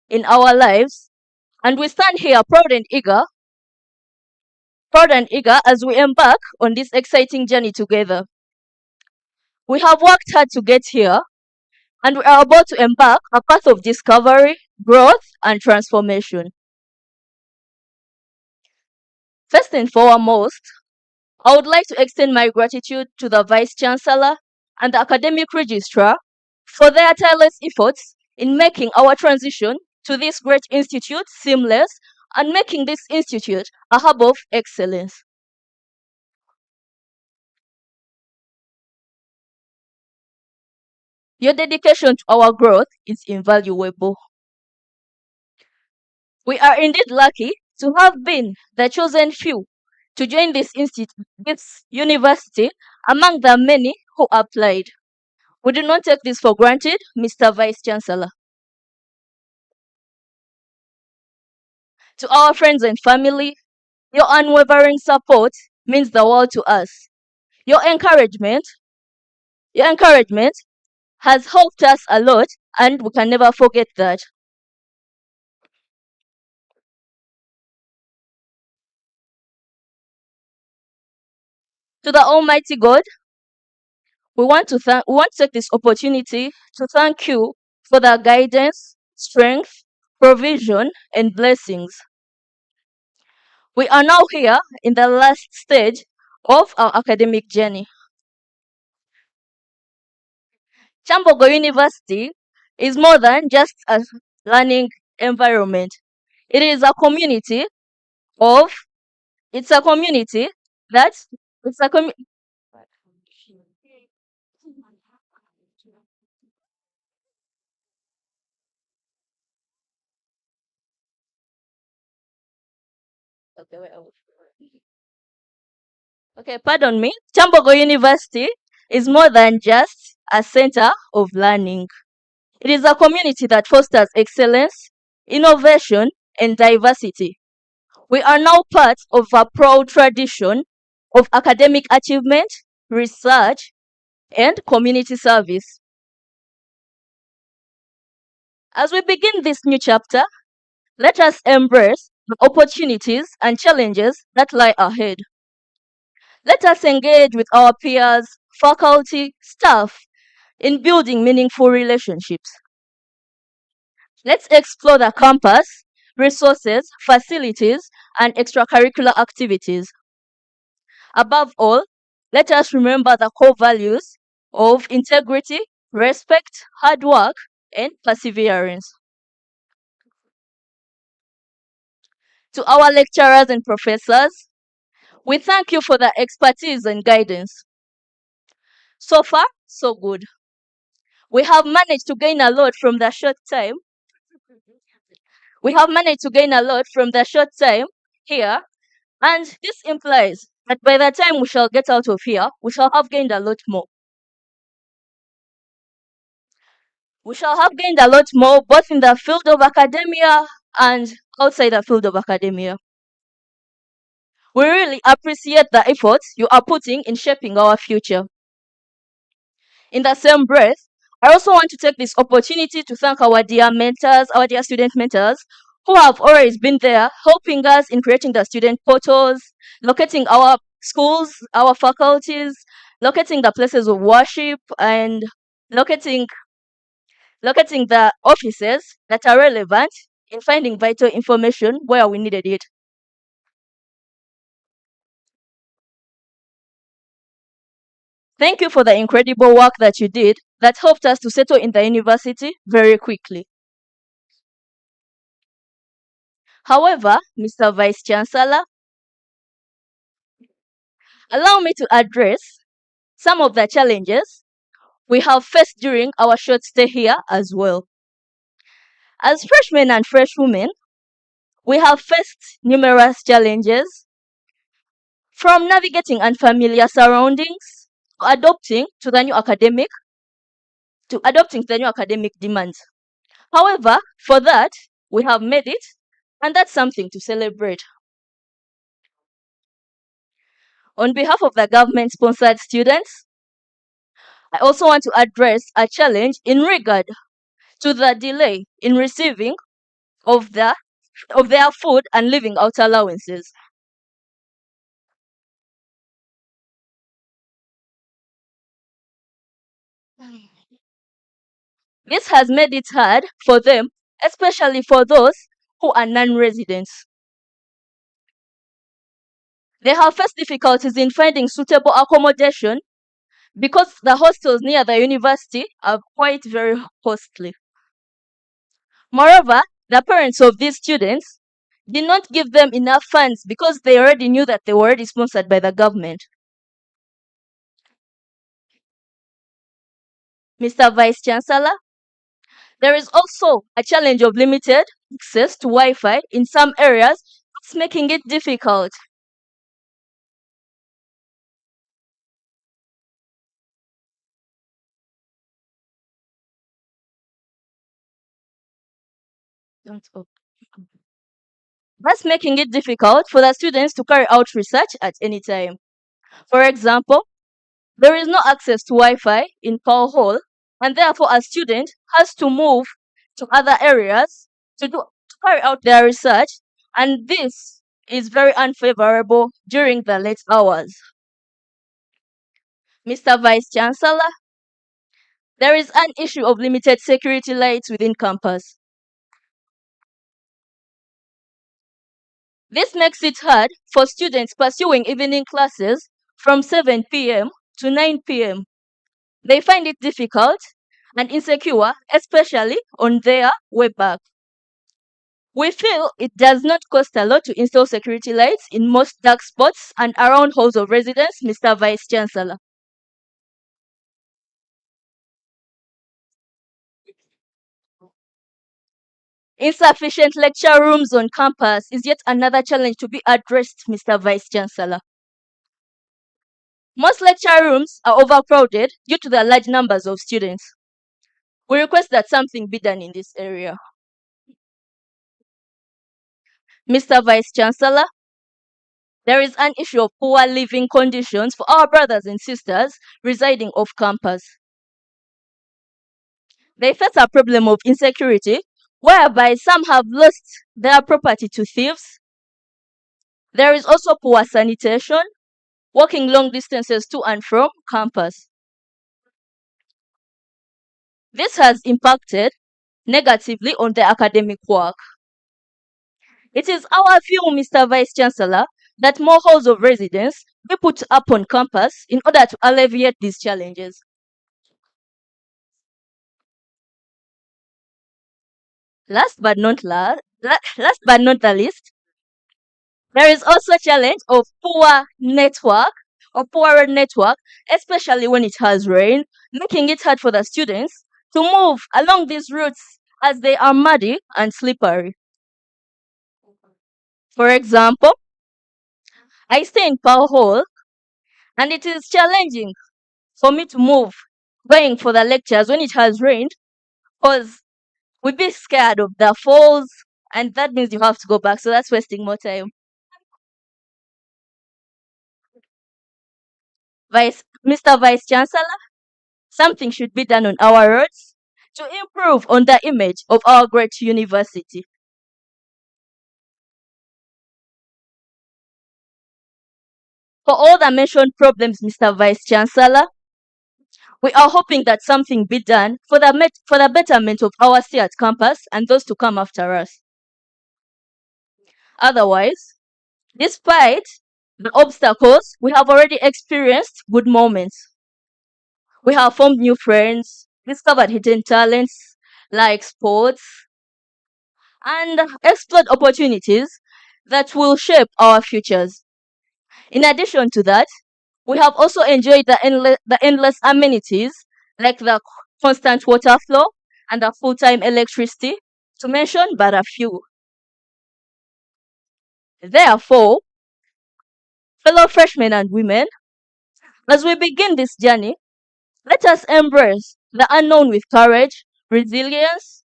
in our lives, and we stand here proud and eager as we embark on this exciting journey together. We have worked hard to get here, and we are about to embark a path of discovery, growth, and transformation. First and foremost, I would like to extend my gratitude to the Vice Chancellor and the Academic Registrar for their tireless efforts in making our transition to this great institute seamless and making this institute a hub of excellence. Your dedication to our growth is invaluable. We are indeed lucky to have been the chosen few to join this university among the many who applied. We do not take this for granted, Mr. Vice Chancellor. To our friends and family, your unwavering support means the world to us. Your encouragement has helped us a lot, and we can never forget that. To the Almighty God, we want to take this opportunity to thank you for the guidance, strength, provision, and blessings. We are now here in the last stage of our academic journey. Kyambogo University is more than just a learning environment. It's a community that it's a community. Okay, pardon me. Kyambogo University is more than just a center of learning. It is a community that fosters excellence, innovation, and diversity. We are now part of a proud tradition of academic achievement, research, and community service. As we begin this new chapter, let us embrace the opportunities and challenges that lie ahead. Let us engage with our peers, faculty, staff in building meaningful relationships. Let's explore the campus, resources, facilities, and extracurricular activities. Above all, let us remember the core values of integrity, respect, hard work, and perseverance. To our lecturers and professors, we thank you for the expertise and guidance. So far, so good. We have managed to gain a lot from the short time. Here, and this implies that by the time we shall get out of here, we shall have gained a lot more. We shall have gained a lot more both in the field of academia and outside the field of academia. We really appreciate the efforts you are putting in shaping our future. In the same breath, I also want to take this opportunity to thank our dear mentors, our dear student mentors, who have always been there helping us in creating the student portals, locating our schools, our faculties, locating the places of worship, and locating the offices that are relevant in finding vital information where we needed it. Thank you for the incredible work that you did that helped us to settle in the university very quickly. However, Mr. Vice Chancellor, allow me to address some of the challenges we have faced during our short stay here as well. As freshmen and freshwomen, we have faced numerous challenges, from navigating unfamiliar surroundings to adapting to the new academic demands. However, for that, we have made it, and that's something to celebrate. On behalf of the government-sponsored students, I also want to address a challenge in regard to the delay in receiving of their food and living out allowances. This has made it hard for them, especially for those who are non-residents. They have faced difficulties in finding suitable accommodation because the hostels near the university are quite very costly. Moreover, the parents of these students did not give them enough funds because they already knew that they were already sponsored by the government. Mr. Vice Chancellor, there is also a challenge of limited access to Wi-Fi in some areas. It's making it difficult. That's making it difficult for the students to carry out research at any time. For example, there is no access to Wi-Fi in Paul Hall, and therefore a student has to move to other areas to carry out their research, and this is very unfavorable during the late hours. Mr. Vice Chancellor, there is an issue of limited security lights within campus. This makes it hard for students pursuing evening classes from 7 p.m. to 9 p.m. They find it difficult and insecure, especially on their way back. We feel it does not cost a lot to install security lights in most dark spots and around halls of residence, Mr. Vice Chancellor. Insufficient lecture rooms on campus is yet another challenge to be addressed, Mr. Vice Chancellor. Most lecture rooms are overcrowded due to the large numbers of students. We request that something be done in this area. Mr. Vice Chancellor, there is an issue of poor living conditions for our brothers and sisters residing off campus. They face a problem of insecurity, whereby some have lost their property to thieves. There is also poor sanitation, walking long distances to and from campus. This has impacted negatively on their academic work. It is our view, Mr. Vice Chancellor, that more halls of residence be put up on campus in order to alleviate these challenges. Last but not the least, there is also a challenge of poorer network, especially when it has rain, making it hard for the students to move along these routes as they are muddy and slippery. For example, I stay in Power Hall, and it is challenging for me to move going for the lectures when it has rained, because we'd be scared of the falls, and that means you have to go back, so that's wasting more time. Mr. Vice Chancellor, something should be done on our roads to improve on the image of our great university. For all the mentioned problems, Mr. Vice Chancellor, we are hoping that something be done for the betterment of our stay at campus and those to come after us. Otherwise, despite the obstacles, we have already experienced good moments. We have formed new friends, discovered hidden talents like sports, and explored opportunities that will shape our futures. In addition to that, we have also enjoyed the endless amenities like the constant water flow and the full-time electricity, to mention but a few. Therefore, fellow freshmen and women, as we begin this journey, let us embrace the unknown with courage, resilience,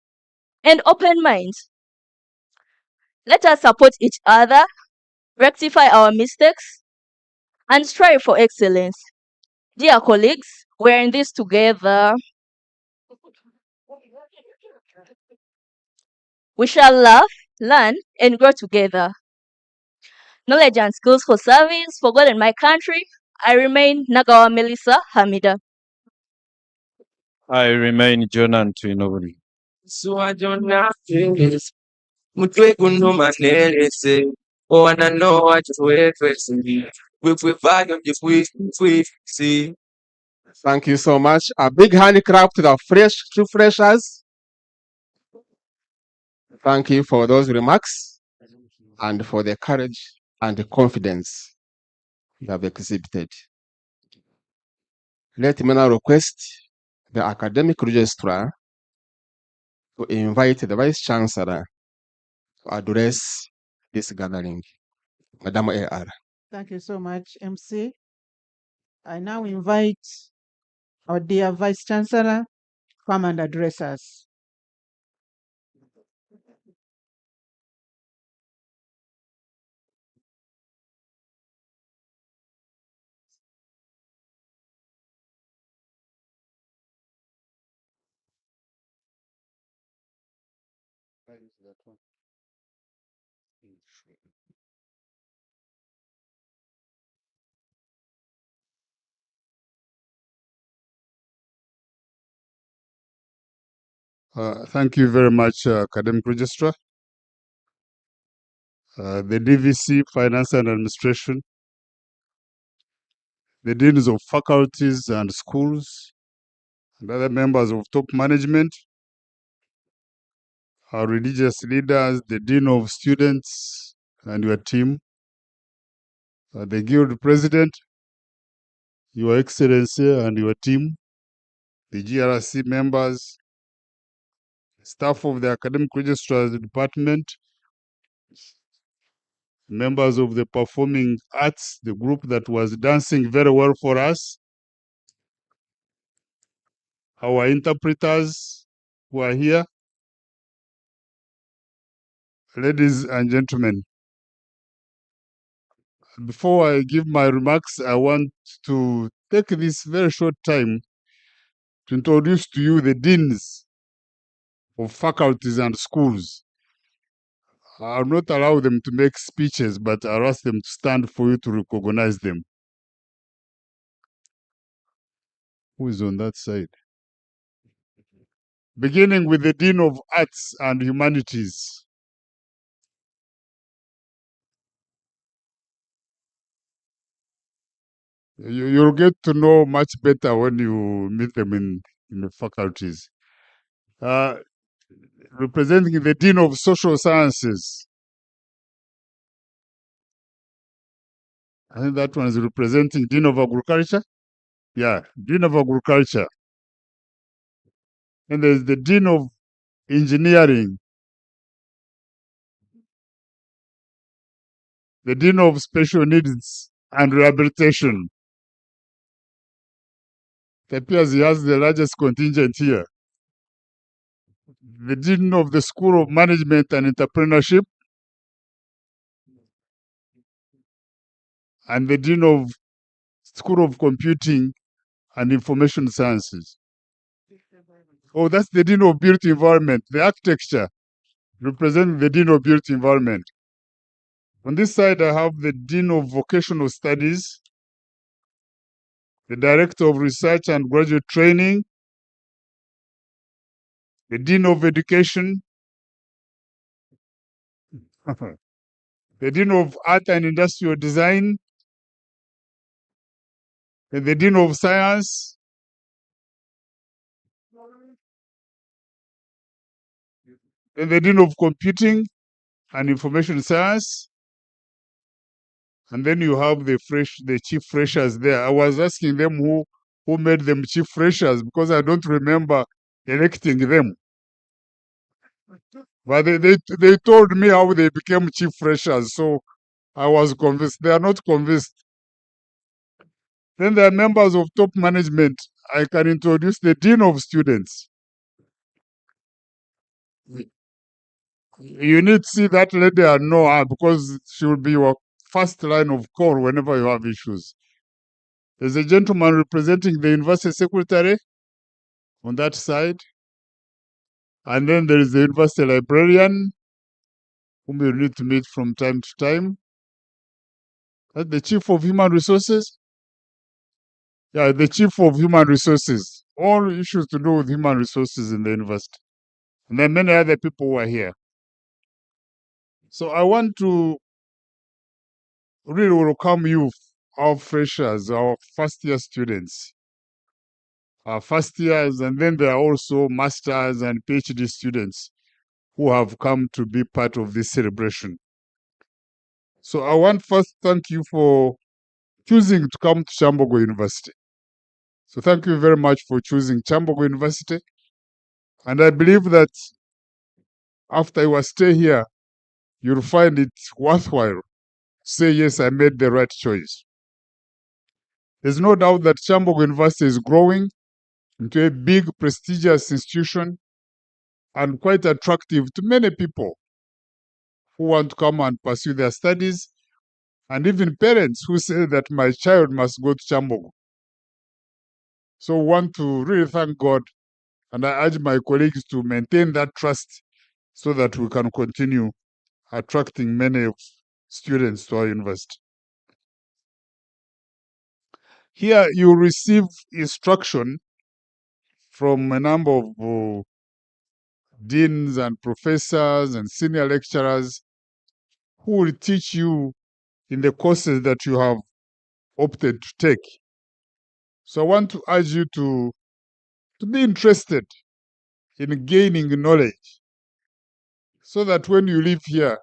and open minds. Let us support each other, rectify our mistakes, and strive for excellence. Dear colleagues, we're in this together. We shall laugh, learn, and grow together. Knowledge and skills for service, for God and my country. I remain Nagawa Melissa Hamida. I remain Jonan Twinori. Mutwe kuno manelese. Oh, and I know what you see. We value if we see. Thank you so much. A big hand clap to the two freshers. Thank you for those remarks and for the courage and the confidence you have exhibited. Let me now request the academic registrar to invite the Vice Chancellor to address this gathering. Madam A.R. Thank you so much, MC. I now invite our dear Vice Chancellor to come and address us. Thank you very much, Academic Registrar. The DVC, Finance and Administration, the deans of faculties and schools, and other members of top management, our religious leaders, the dean of students and your team, the guild president, your excellency and your team, the GRC members, staff of the academic registrar's department, members of the performing arts, the group that was dancing very well for us, our interpreters who are here, ladies and gentlemen. Before I give my remarks, I want to take this very short time to introduce to you the deans of faculties and schools. I'll not allow them to make speeches, but I'll ask them to stand for you to recognize them. Who is on that side? Beginning with the Dean of Arts and Humanities. You'll get to know much better when you meet them in the faculties. Representing the Dean of Social Sciences. I think that one is representing Dean of Agriculture. Yeah, Dean of Agriculture. And there's the Dean of Engineering, the Dean of Special Needs and Rehabilitation. It appears he has the largest contingent here. The Dean of the School of Management and Entrepreneurship, and the Dean of School of Computing and Information Sciences. Oh, that's the Dean of Built Environment, the architecture, representing the Dean of Built Environment. On this side, I have the Dean of Vocational Studies, the Director of Research and Graduate Training, the Dean of Education, the Dean of Art and Industrial Design, and the Dean of Science, and the Dean of Computing and Information Science. And then you have the chief freshers there. I was asking them who made them chief freshers because I don't remember electing them. But they told me how they became chief freshers, so I was convinced. They are not convinced. Then there are members of top management. I can introduce the Dean of Students. You need to see that lady and know her because she will be your first line of call whenever you have issues. There's a gentleman representing the university secretary on that side. And then there is the university librarian, whom you need to meet from time to time. That's the chief of human resources. Yeah, the chief of human resources. All issues to do with human resources in the university. And then many other people who are here. So I want to really welcome you, our freshers, our first year students. Our first years, and then there are also masters and PhD students who have come to be part of this celebration. So I want first to thank you for choosing to come to Kyambogo University. So thank you very much for choosing Kyambogo University. And I believe that after your stay here, you'll find it worthwhile to say, yes, I made the right choice. There's no doubt that Kyambogo University is growing into a big, prestigious institution and quite attractive to many people who want to come and pursue their studies, and even parents who say that my child must go to Kyambogo. So we want to really thank God, and I urge my colleagues to maintain that trust so that we can continue attracting many students to our university. Here you receive instruction from a number of deans and professors and senior lecturers who will teach you in the courses that you have opted to take. So I want to urge you to be interested in gaining knowledge so that when you live here,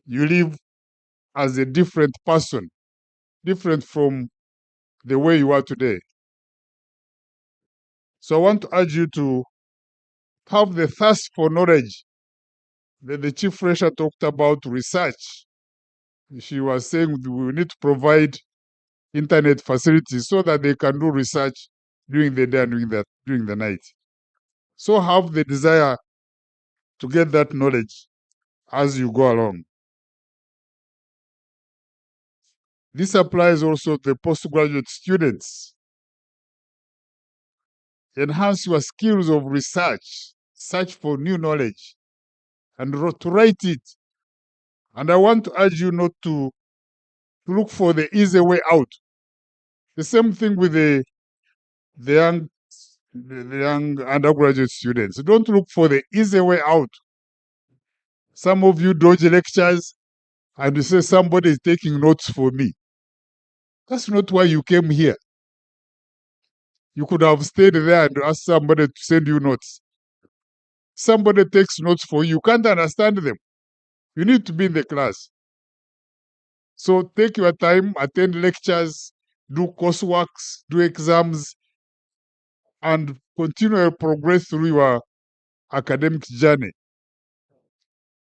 you live as a different person, different from the way you are today. So I want to urge you to have the thirst for knowledge. The chief fresher talked about research. She was saying we need to provide internet facilities so that they can do research during the day and during the night. So have the desire to get that knowledge as you go along. This applies also to the postgraduate students. Enhance your skills of research, search for new knowledge, and to write it. And I want to urge you not to look for the easy way out. The same thing with the young undergraduate students. Don't look for the easy way out. Some of you dodge lectures and you say somebody is taking notes for me. That's not why you came here. You could have stayed there and asked somebody to send you notes. Somebody takes notes for you. You can't understand them. You need to be in the class. So take your time, attend lectures, do courseworks, do exams, and continue to progress through your academic journey.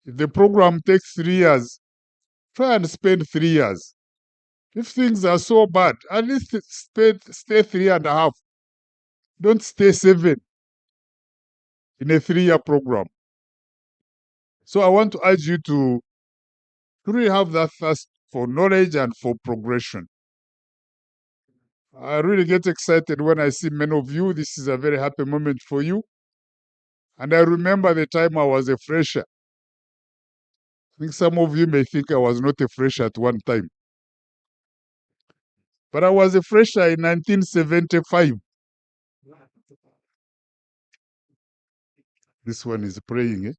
If the program takes 3 years, try and spend 3 years. If things are so bad, at least stay 3.5. Don't stay 7 in a 3-year program. So I want to urge you to really have that thirst for knowledge and for progression. I really get excited when I see many of you. This is a very happy moment for you. And I remember the time I was a fresher. I think some of you may think I was not a fresher at one time. But I was a fresher in 1975. This one is praying, eh?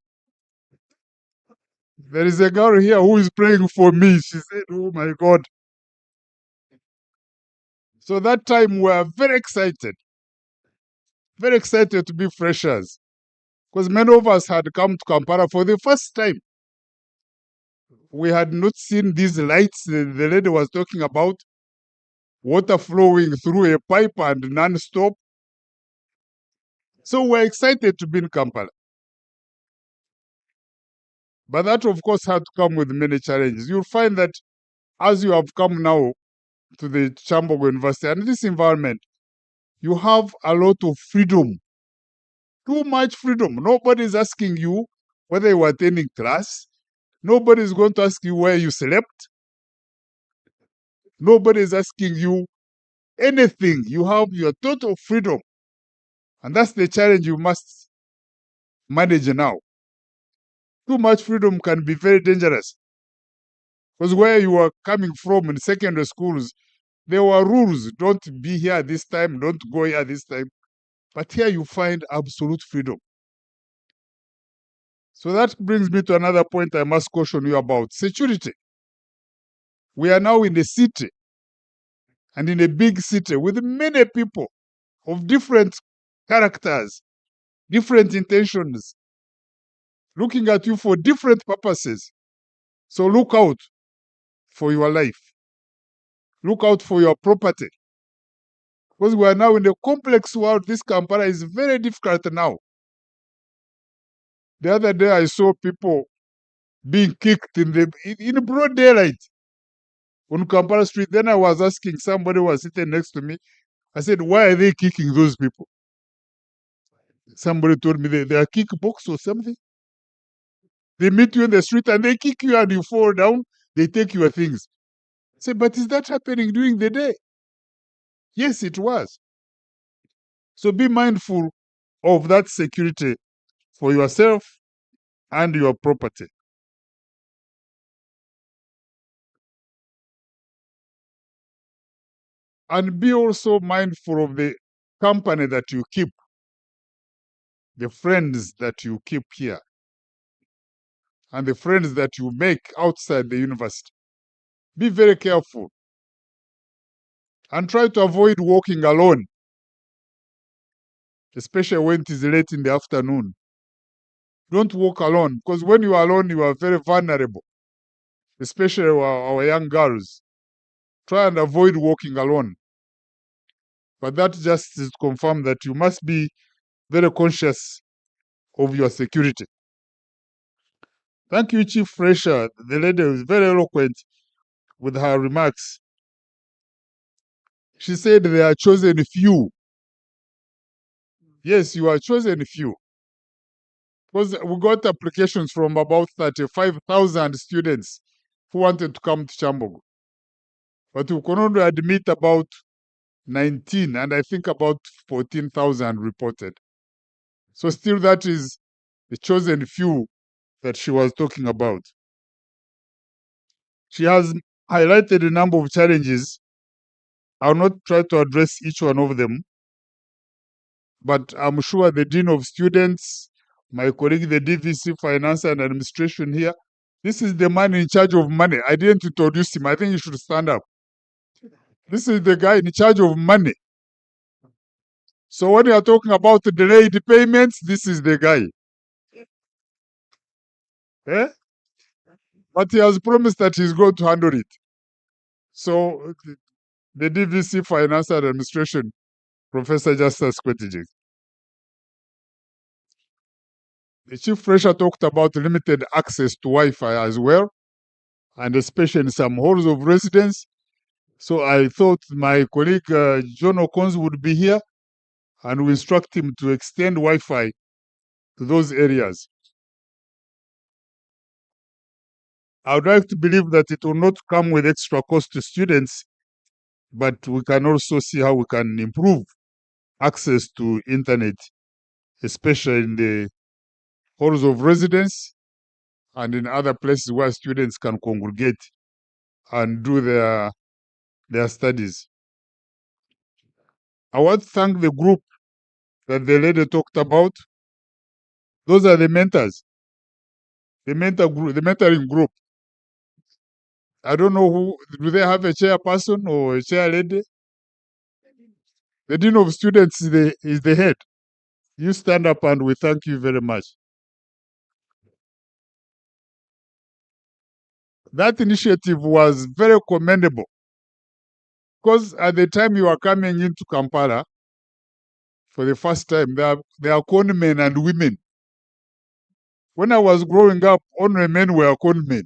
There is a girl here who is praying for me. She said, oh my God. So that time we were very excited to be freshers. Because many of us had come to Kampala for the first time. We had not seen these lights the lady was talking about, water flowing through a pipe and non-stop. So we're excited to be in Kampala. But that, of course, had to come with many challenges. You'll find that as you have come now to the Kyambogo University and this environment, you have a lot of freedom. Too much freedom. Nobody is asking you whether you are attending class. Nobody is going to ask you where you slept. Nobody is asking you anything. You have your total freedom. And that's the challenge you must manage now. Too much freedom can be very dangerous. Because where you are coming from in secondary schools, there were rules. Don't be here this time. Don't go here this time. But here you find absolute freedom. So that brings me to another point I must caution you about security. We are now in a city, and in a big city with many people of different characters, different intentions, looking at you for different purposes. So look out for your life. Look out for your property. Because we are now in a complex world. This Kampala is very difficult now. The other day I saw people being kicked in broad daylight on Kampala Street. Then I was asking, somebody was sitting next to me. I said, why are they kicking those people? Somebody told me they are kickbox or something. They meet you in the street and they kick you and you fall down. They take your things. I said, but is that happening during the day? Yes, it was. So be mindful of that security for yourself and your property. And be also mindful of the company that you keep, the friends that you keep here, and the friends that you make outside the university. Be very careful. And try to avoid walking alone, especially when it is late in the afternoon. Don't walk alone, because when you are alone, you are very vulnerable, especially our young girls. Try and avoid walking alone. But that just is to confirm that you must be very conscious of your security. Thank you, Chief Fresher. The lady was very eloquent with her remarks. She said they are chosen few. Yes, you are chosen few. Because we got applications from about 35,000 students who wanted to come to Kyambogo. But we could only admit about 19, and I think about 14,000 reported. So still that is the chosen few that she was talking about. She has highlighted a number of challenges. I'll not try to address each one of them, but I'm sure the Dean of Students, my colleague, the DVC Finance and Administration here, this is the man in charge of money. I didn't introduce him. I think he should stand up. This is the guy in charge of money. So when you are talking about delayed payments, this is the guy. Eh? But he has promised that he's going to handle it. So the DVC Finance and Administration, Professor Justice Kwetijik. The Chief Fresher talked about limited access to Wi-Fi as well, and especially in some halls of residence. So I thought my colleague John Okons would be here, and we instruct him to extend Wi-Fi to those areas. I would like to believe that it will not come with extra cost to students, but we can also see how we can improve access to internet, especially in the halls of residence and in other places where students can congregate and do their studies. I want to thank the group that the lady talked about. Those are the mentors, the mentoring group. I don't know who, do they have a chairperson or a chair lady? The Dean of Students is the head. You stand up and we thank you very much. That initiative was very commendable because at the time you are coming into Kampala for the first time, there are conmen and women. When I was growing up, only men were conmen.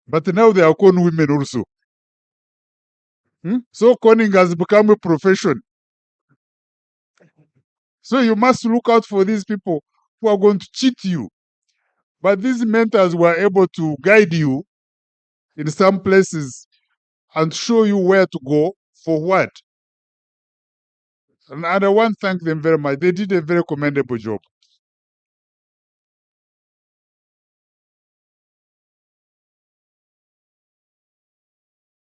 But now they are con women also. So conning has become a profession. So you must look out for these people who are going to cheat you. But these mentors were able to guide you in some places and show you where to go for what. And I want to thank them very much. They did a very commendable job.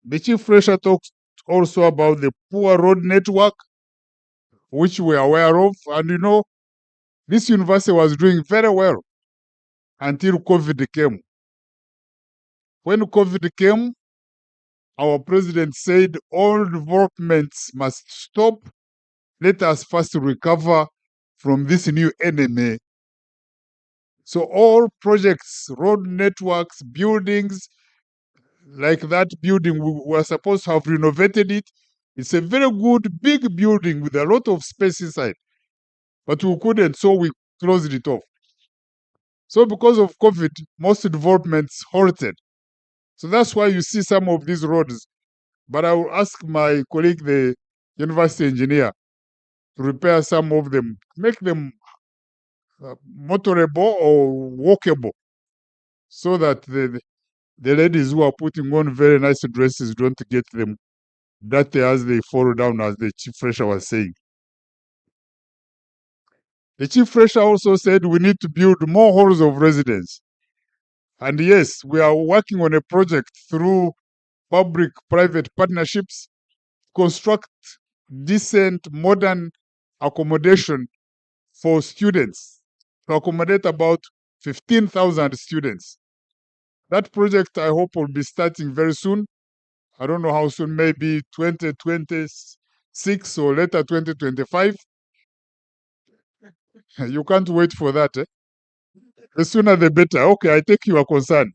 The Chief Fresher talked also about the poor road network, which we are aware of. And you know, this university was doing very well until COVID came. When COVID came, our president said all developments must stop. Let us first recover from this new enemy. So all projects, road networks, buildings, like that building, we were supposed to have renovated it. It's a very good, big building with a lot of space inside. But we couldn't, so we closed it off. So because of COVID, most developments halted. So that's why you see some of these roads. But I will ask my colleague, the university engineer, to repair some of them, make them motorable or walkable, so that the ladies who are putting on very nice dresses don't get them dirty as they fall down, as the Chief Fresher was saying. The Chief Fresher also said we need to build more halls of residence. And yes, we are working on a project through public-private partnerships, construct decent, modern accommodation for students, to accommodate about 15,000 students. That project, I hope, will be starting very soon. I don't know how soon, maybe 2026 or later 2025. You can't wait for that. Eh? The sooner the better. Okay, I take your concern.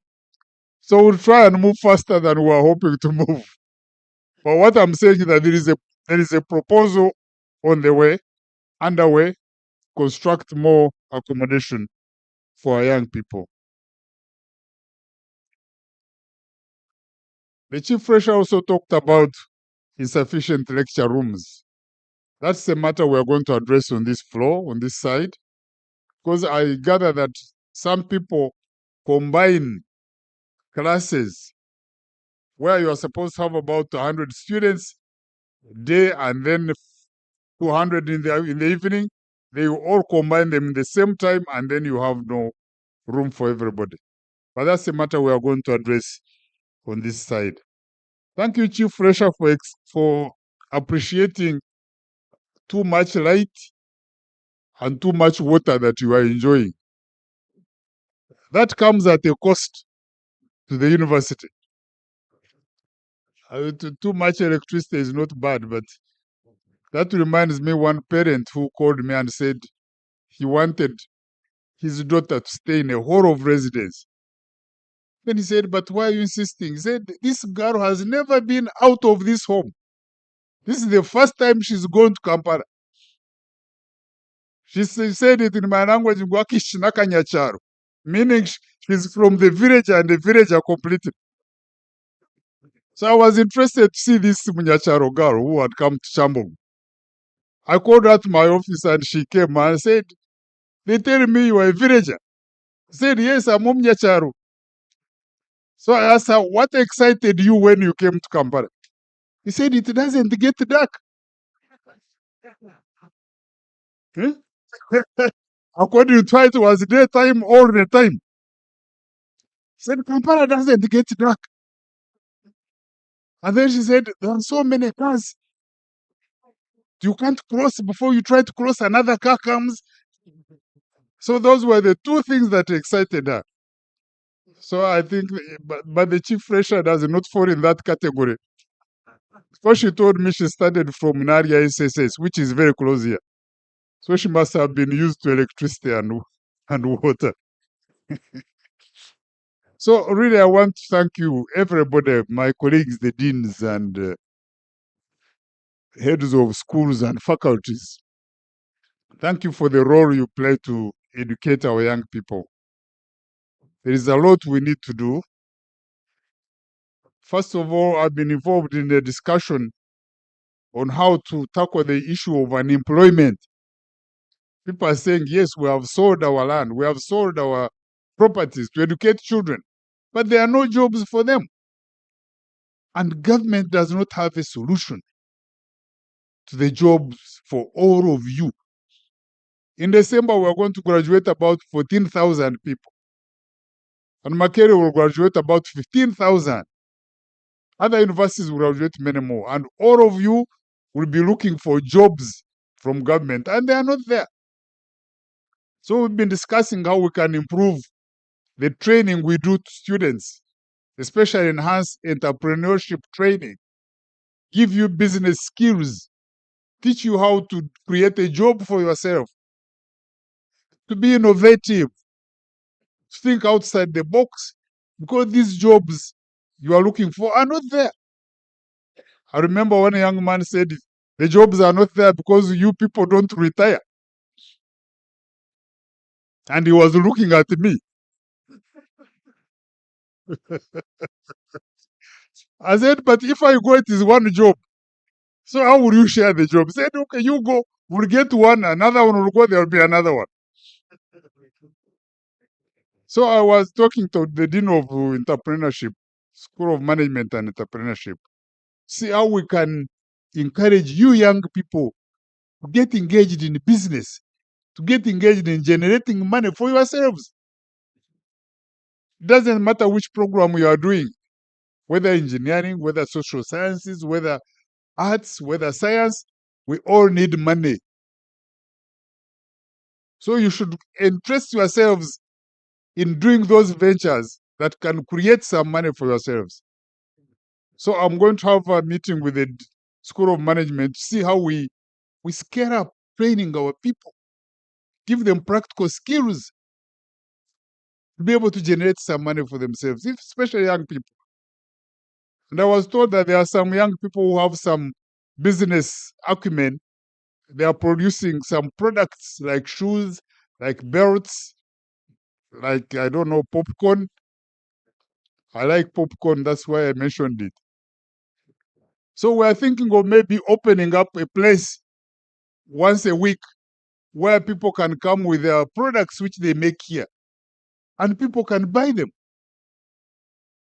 So we'll try and move faster than we are hoping to move. But what I'm saying is that there is a proposal on the way, underway, construct more accommodation for our young people. The chief fresher also talked about insufficient lecture rooms. That's the matter we are going to address on this floor, on this side, because I gather that some people combine classes where you are supposed to have about 100 students day and then 200 in the evening. They all combine them in the same time, and then you have no room for everybody. But that's the matter we are going to address on this side. Thank you, Chief Fresher, for appreciating too much light and too much water that you are enjoying. That comes at a cost to the university. Too much electricity is not bad, but that reminds me one parent who called me and said he wanted his daughter to stay in a hall of residence. Then he said, but why are you insisting? He said, this girl has never been out of this home. This is the first time she's gone to Kampala. She said it in my language, meaning she's from the village and the village are completed. So I was interested to see this Munyacharo girl who had come to Kyambogo. I called her to my office and she came and said, they tell me you are a villager. I said, yes, I'm Munyacharo. So I asked her, what excited you when you came to Kampala? He said, it doesn't get dark. According to her, it was daytime all the time. He said, Kampala doesn't get dark. And then she said, there are so many cars. You can't cross before you try to cross, another car comes. So those were the two things that excited her. So I think, but the chief fresher does not fall in that category. Because she told me she started from Naria SSS, which is very close here. So she must have been used to electricity and water. So really, I want to thank you, everybody, my colleagues, the deans and heads of schools and faculties. Thank you for the role you play to educate our young people. There is a lot we need to do. First of all, I've been involved in a discussion on how to tackle the issue of unemployment. People are saying, yes, we have sold our land, we have sold our properties to educate children, but there are no jobs for them. And government does not have a solution to the jobs for all of you. In December, we are going to graduate about 14,000 people. And Makere will graduate about 15,000. Other universities will graduate many more. And all of you will be looking for jobs from government, and they are not there. So we've been discussing how we can improve the training we do to students, especially enhance entrepreneurship training, give you business skills, teach you how to create a job for yourself, to be innovative, to think outside the box, because these jobs you are looking for are not there. I remember one young man said, the jobs are not there because you people don't retire. And he was looking at me. I said, but if I go, it is one job. So how will you share the job? He said, okay, you go. We'll get one, another one will go, there will be another one. So I was talking to the Dean of Entrepreneurship, School of Management and Entrepreneurship. See how we can encourage you young people to get engaged in business, to get engaged in generating money for yourselves. It doesn't matter which program you are doing, whether engineering, whether social sciences, whether arts, whether science, we all need money. So you should interest yourselves in doing those ventures that can create some money for yourselves. So I'm going to have a meeting with the School of Management to see how we scale up training our people, give them practical skills to be able to generate some money for themselves, especially young people. And I was told that there are some young people who have some business acumen. They are producing some products like shoes, like belts, like, I don't know, popcorn. I like popcorn, that's why I mentioned it. So we're thinking of maybe opening up a place once a week where people can come with their products which they make here, and people can buy them.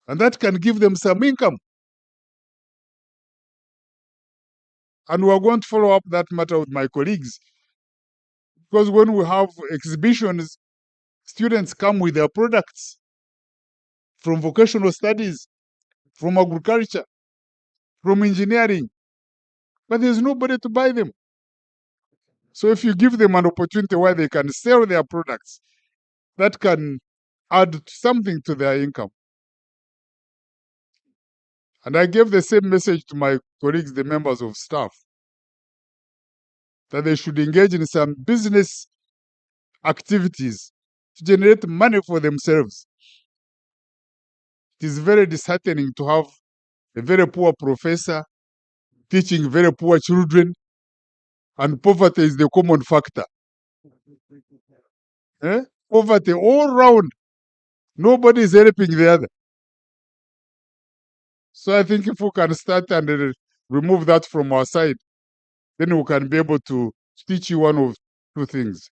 And that can give them some income. And we're going to follow up that matter with my colleagues. Because when we have exhibitions, students come with their products from vocational studies, from agriculture, from engineering, but there's nobody to buy them. So if you give them an opportunity where they can sell their products, that can add something to their income. And I gave the same message to my colleagues, the members of staff, that they should engage in some business activities to generate money for themselves. It is very disheartening to have a very poor professor teaching very poor children, and poverty is the common factor. Poverty all round. Nobody is helping the other. So I think if we can start and remove that from our side, then we can be able to teach you one of two things.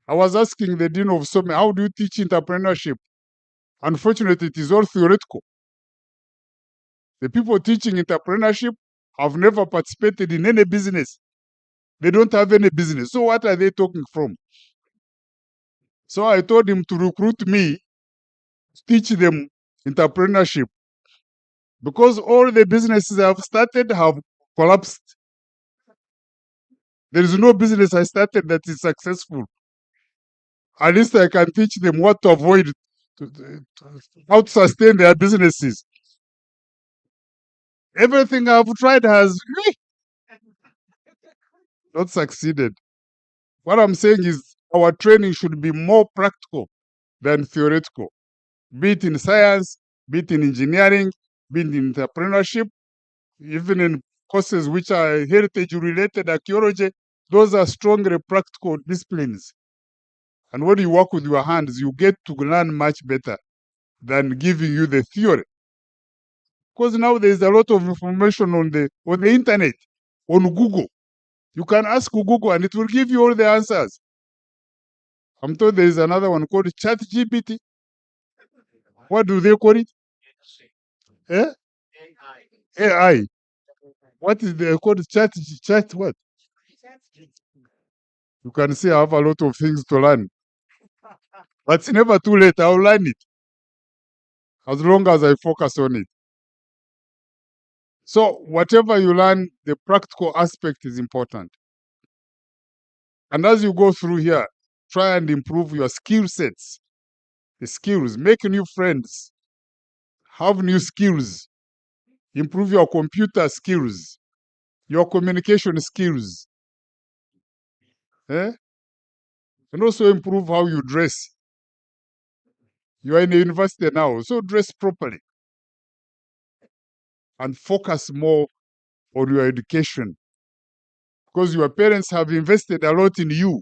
I was asking the Dean of Some, how do you teach entrepreneurship? Unfortunately, it is all theoretical. The people teaching entrepreneurship have never participated in any business. They don't have any business. So what are they talking from? So I told him to recruit me, teach them entrepreneurship, because all the businesses I have started have collapsed. There is no business I started that is successful. At least I can teach them what to avoid, how to sustain their businesses. Everything I've tried has not succeeded. What I'm saying is our training should be more practical than theoretical, be it in science, be it in engineering, be it in entrepreneurship, even in courses which are heritage-related, archaeology. Those are strongly practical disciplines. And when you work with your hands, you get to learn much better than giving you the theory. Because now there's a lot of information on the internet, on Google. You can ask Google and it will give you all the answers. I'm told there is another one called ChatGPT. What do they call it? AI. What is they called? Chat what? You can see I have a lot of things to learn. But it's never too late. I'll learn it. As long as I focus on it. So whatever you learn, the practical aspect is important. And as you go through here, try and improve your skill sets. The skills, make new friends, have new skills, improve your computer skills, your communication skills, and also improve how you dress. You are in a university now, so dress properly and focus more on your education, because your parents have invested a lot in you.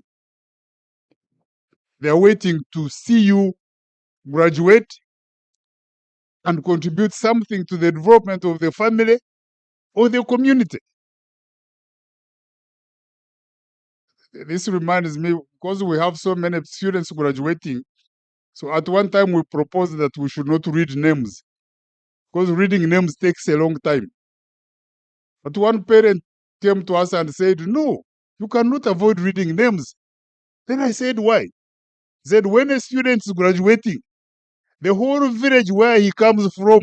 They are waiting to see you graduate and contribute something to the development of the family or the community. This reminds me, because we have so many students graduating, so at one time we proposed that we should not read names, because reading names takes a long time. But one parent came to us and said, no, you cannot avoid reading names. Then I said, why? He said, when a student is graduating, the whole village where he comes from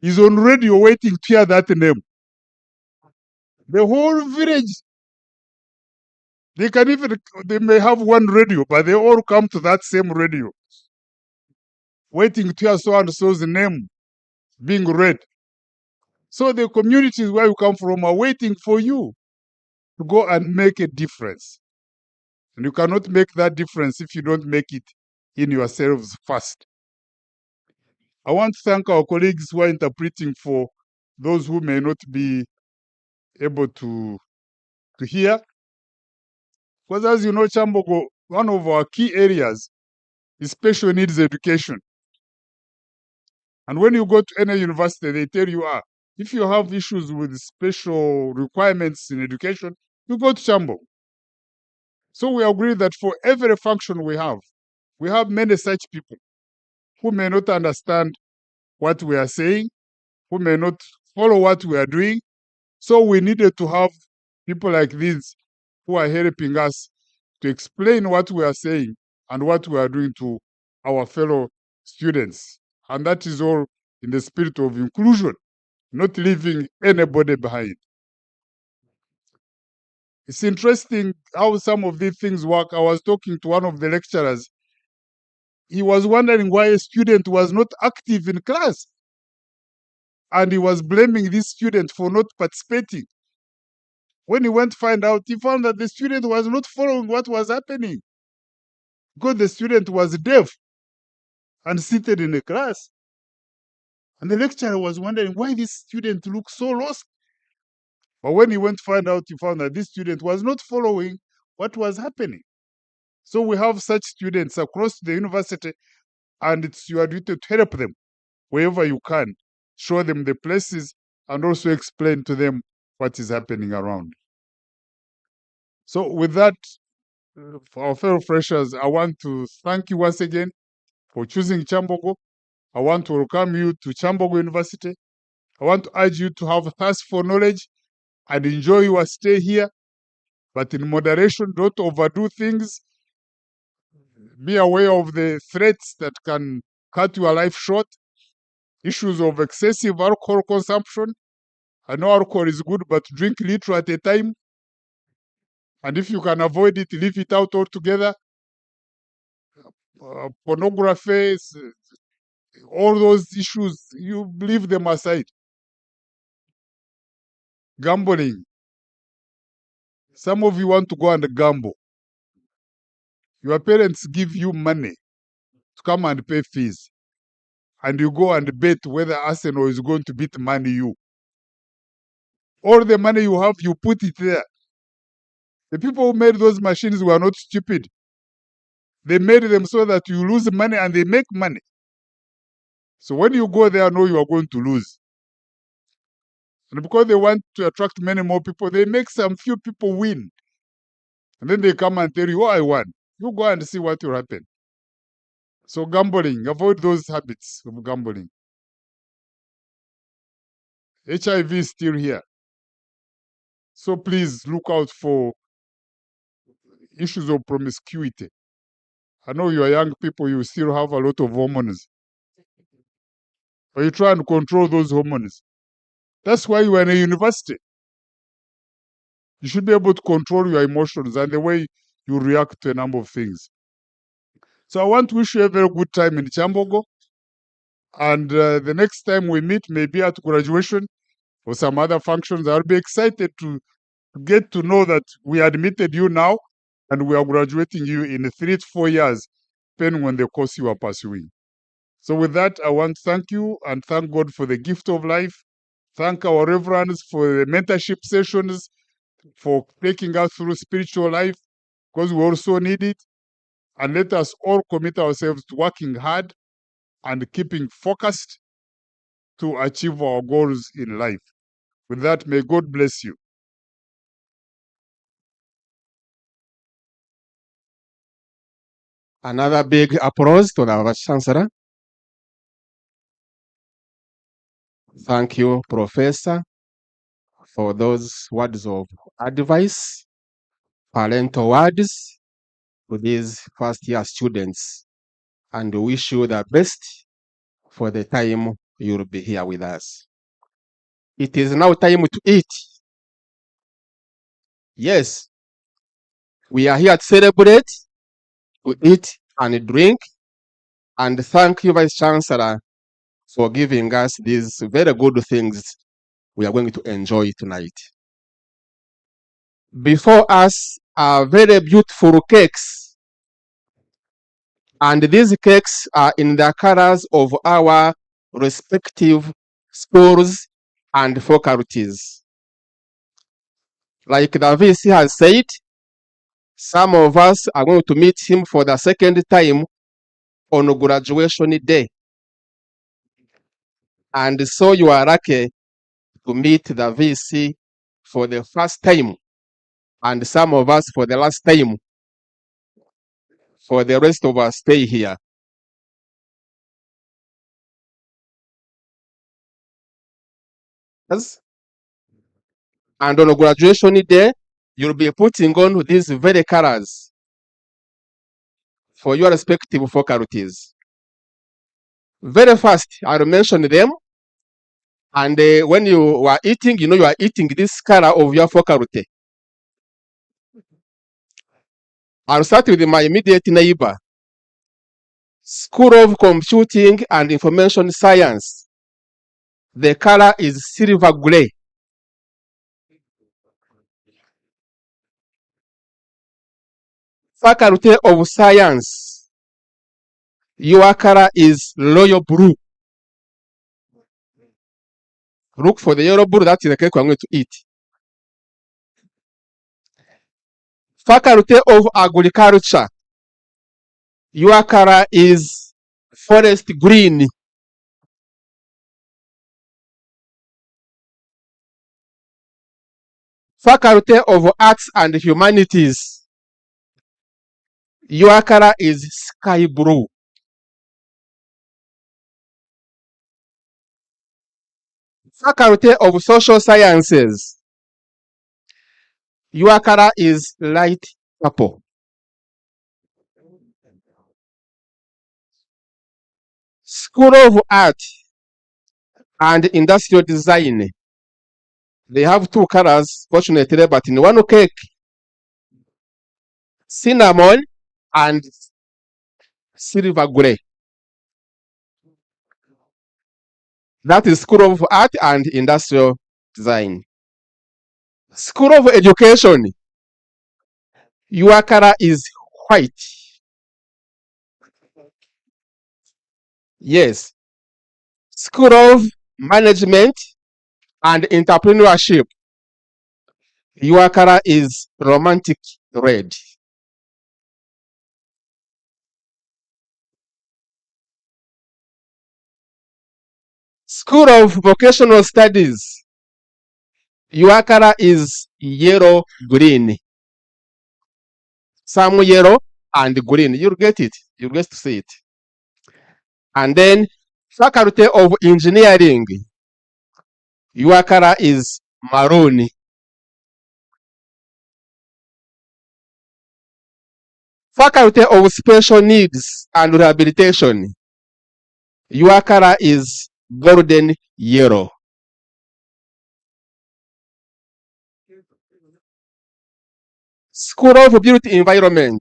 is on radio waiting to hear that name. The whole village, they may have one radio, but they all come to that same radio, waiting to hear so-and-so's name being read. So the communities where you come from are waiting for you to go and make a difference. And you cannot make that difference if you don't make it in yourselves first. I want to thank our colleagues who are interpreting for those who may not be able to hear. Because as you know, Kyambogo, one of our key areas is special needs education. And when you go to any university, they tell you, if you have issues with special requirements in education, you go to Kyambogo. So we agree that for every function we have many such people who may not understand what we are saying, who may not follow what we are doing. So we needed to have people like these who are helping us to explain what we are saying and what we are doing to our fellow students. And that is all in the spirit of inclusion, not leaving anybody behind. It's interesting how some of these things work. I was talking to one of the lecturers. He was wondering why a student was not active in class. And he was blaming this student for not participating. When he went to find out, he found that the student was not following what was happening because the student was deaf and seated in the class. And the lecturer was wondering why this student looks so lost. But when he went to find out, he found that this student was not following what was happening. So we have such students across the university, and it's your duty to help them wherever you can, show them the places, and also explain to them what is happening around. So with that, for our fellow freshers, I want to thank you once again for choosing Kyambogo. I want to welcome you to Kyambogo University. I want to urge you to have a thirst for knowledge and enjoy your stay here, but in moderation. Don't overdo things. Be aware of the threats that can cut your life short. Issues of excessive alcohol consumption. I know alcohol is good, but drink little at a time. And if you can avoid it, leave it out altogether. Pornography, all those issues, you leave them aside. Gambling. Some of you want to go and gamble. Your parents give you money to come and pay fees. And you go and bet whether Arsenal is going to beat Man U. All the money you have, you put it there. The people who made those machines were not stupid. They made them so that you lose money and they make money. So when you go there, know you are going to lose. And because they want to attract many more people, they make some few people win. And then they come and tell you, I won. You go and see what will happen. So gambling, avoid those habits of gambling. HIV is still here. So please look out for issues of promiscuity. I know you are young people, you still have a lot of hormones. But you try and control those hormones. That's why you are in a university. You should be able to control your emotions and the way you react to a number of things. So I want to wish you a very good time in Kyambogo. And the next time we meet, maybe at graduation or some other functions, I'll be excited to get to know that we admitted you now and we are graduating you in 3 to 4 years, depending on the course you are pursuing. So with that, I want to thank you and thank God for the gift of life. Thank our reverends for the mentorship sessions, for taking us through spiritual life, because we also need it. And let us all commit ourselves to working hard and keeping focused to achieve our goals in life. With that, may God bless you. Another big applause to our Chancellor. Thank you, Professor, for those words of advice, parental words to these first-year students. And we wish you the best for the time you'll be here with us. It is now time to eat. Yes, we are here to celebrate, to eat and drink. And thank you, Vice Chancellor, for giving us these very good things we are going to enjoy tonight. Before us are very beautiful cakes. And these cakes are in the colors of our respective schools and faculties. Like the VC has said, Some of us are going to meet him for the second time on graduation day. And so you are lucky to meet the VC for the first time, and some of us for the last time. For the rest of us, stay here. Yes. And on graduation day, you'll be putting on these very colors for your respective faculties. Very fast, I'll mention them. And when you are eating, you are eating this color of your faculty. I'll start with my immediate neighbor. School of Computing and Information Science. The color is silver gray. Faculty of Science. Your color is royal blue. Look for the yellow blue, that is the cake I'm going to eat. Faculty of Agriculture. Your color is forest green. Faculty of Arts and Humanities. Your color is sky blue. Faculty of Social Sciences. Your color is light purple. School of Art and Industrial Design. They have two colors, fortunately, but in one cake, cinnamon and silver gray. That is School of Art and Industrial Design. School of Education. Your color is white. Yes. School of Management and Entrepreneurship. Your color is romantic red. School of Vocational Studies. Your color is yellow green. Some yellow and green. You'll get it. You'll get to see it. And then Faculty of Engineering. Your color is maroon. Faculty of Special Needs and Rehabilitation. Your color is golden yellow. School of Built Environment.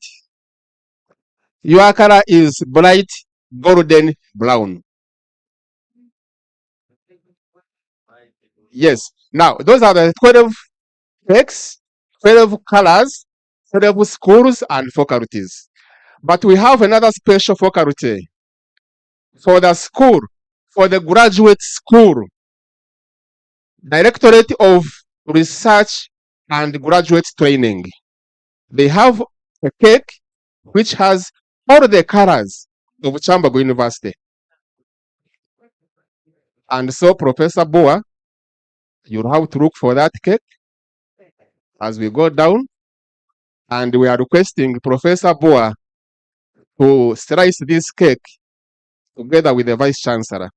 Your color is bright golden brown. Yes. Now, those are the 12 cakes, 12 colors, 12 schools and faculties. But we have another special faculty for the school, for the graduate school, Directorate of Research and Graduate Training. They have a cake which has all the colors of Kyambogo University. And so, Professor Boa, you'll have to look for that cake as we go down. And we are requesting Professor Boa to slice this cake together with the Vice Chancellor.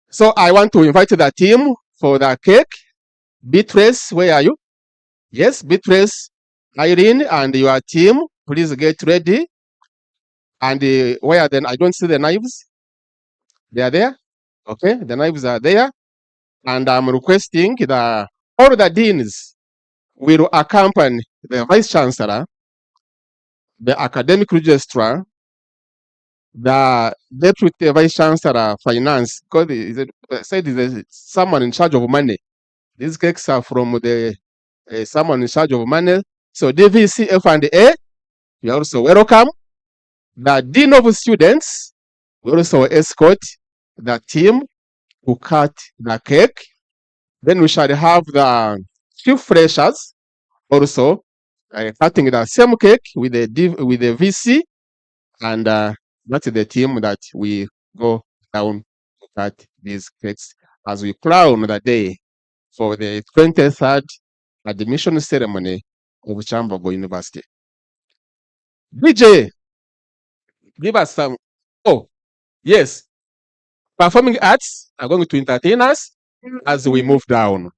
So I want to invite the team for the cake. Beatrice, where are you? Yes, Beatrice, Irene, and your team, please get ready. And where then? I don't see the knives. They are there. Okay, the knives are there. And I'm requesting all the deans will accompany the Vice Chancellor, the academic registrar, the Deputy Vice Chancellor Finance, because said is someone in charge of money. These cakes are from the someone in charge of money. So DVC F&A, you are also welcome. The Dean of Students will also escort the team to cut the cake. Then we shall have the chief freshers also cutting the same cake with the VC, and that's the team that we go down to cut these cakes as we crown the day for the 23rd admission ceremony of Kyambogo University. DJ, give us some. Oh, yes. Performing arts are going to entertain us as we move down.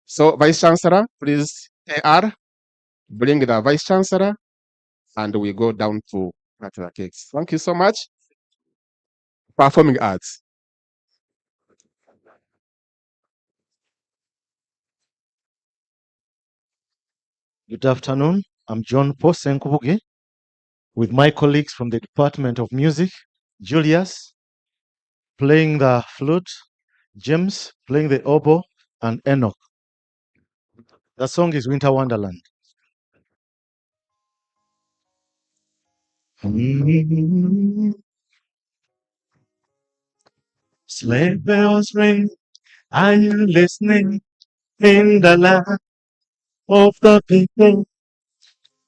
So, Vice Chancellor, please, AR, bring the Vice Chancellor, and we go down to cut the cakes. Thank you so much. Performing arts. Good afternoon. I'm John Posenkubuge with my colleagues from the Department of Music, Julius playing the flute, James playing the oboe, and Enoch. The song is Winter Wonderland. Sleigh bells ring, are you listening? In the land of the people,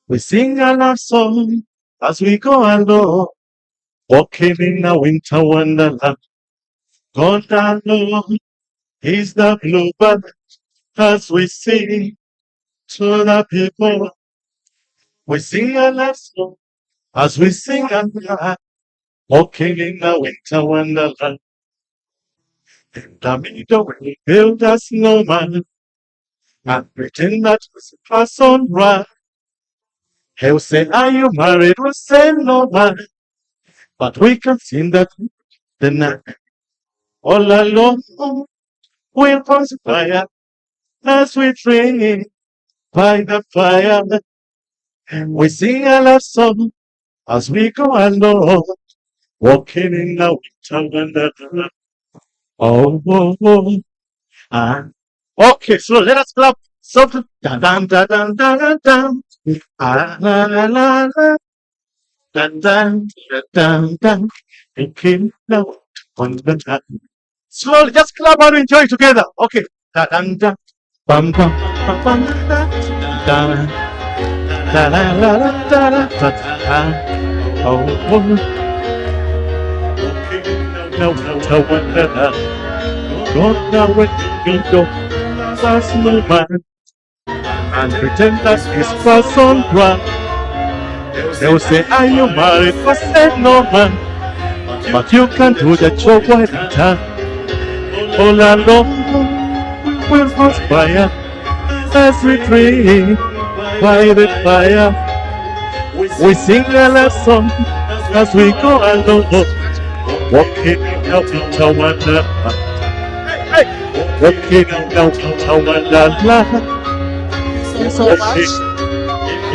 we sing a love song as we go along, walking in a winter wonderland. God alone is the bluebird as we sing to the people. We sing a love song as we sing and cry, walking in a winter wonderland. In the middle we build a snowman and pretend that it's a person right. He'll say, are you married? We'll say no man. But we can sing that the night all alone. We'll conspire as we drink by the fire. We sing a love song as we go along, walking in the winter wonderland. Oh, oh, oh. Okay, so let us clap. Something. Dun, dun, dun, dun, dun, dun. La, la, la, la. Dun, dun, dun, dun, dun. Walking the wonderland. Slowly, just clap and enjoy together. Okay. Dun, dun, dun. Bum, bum, bum, bum, dun, dun. La, la, la, la, da, da, da, da. Oh, oh. No, wonderland. Go now with me, go. Last moment. And pretend that it's person right. They will say, are you married? I said no man. But you can do the job right in time. All alone, we'll conspire as we drink by the fire. We sing a love song as we go along, walking in the winter wonderland. Walking in the winter wonderland. Thank you so much.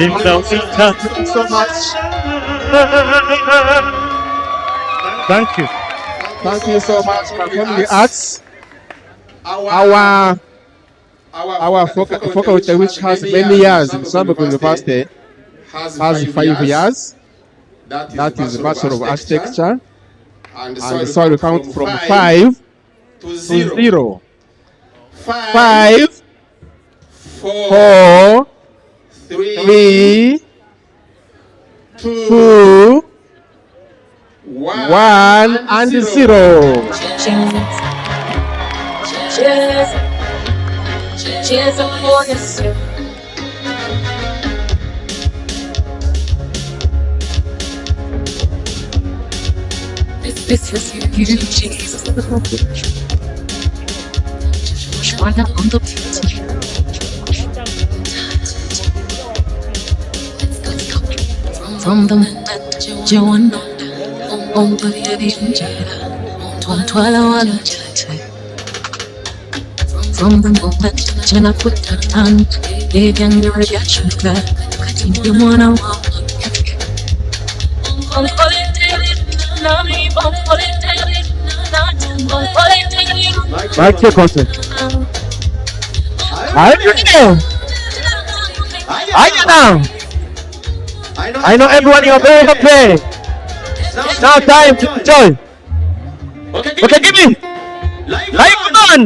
In the winter. Thank you so much. Thank you. Thank you so much. Performing the arts. Our faculty, which has many years in Kyambogo University, has 5 years. That is Bachelor of Architecture. And so we count from 5 to 0. 5, 4, 3, 2, 1, and 0. Cheers for this. This is you, Jesus. Schweine on the beauty. From the moment you want on the from the moment when I put that hand, they can be reaction that you wanna walk. Mic check content. Are you there? Are you now? I know everyone you're very happy. It's now time to enjoy. Okay, give me. Live on.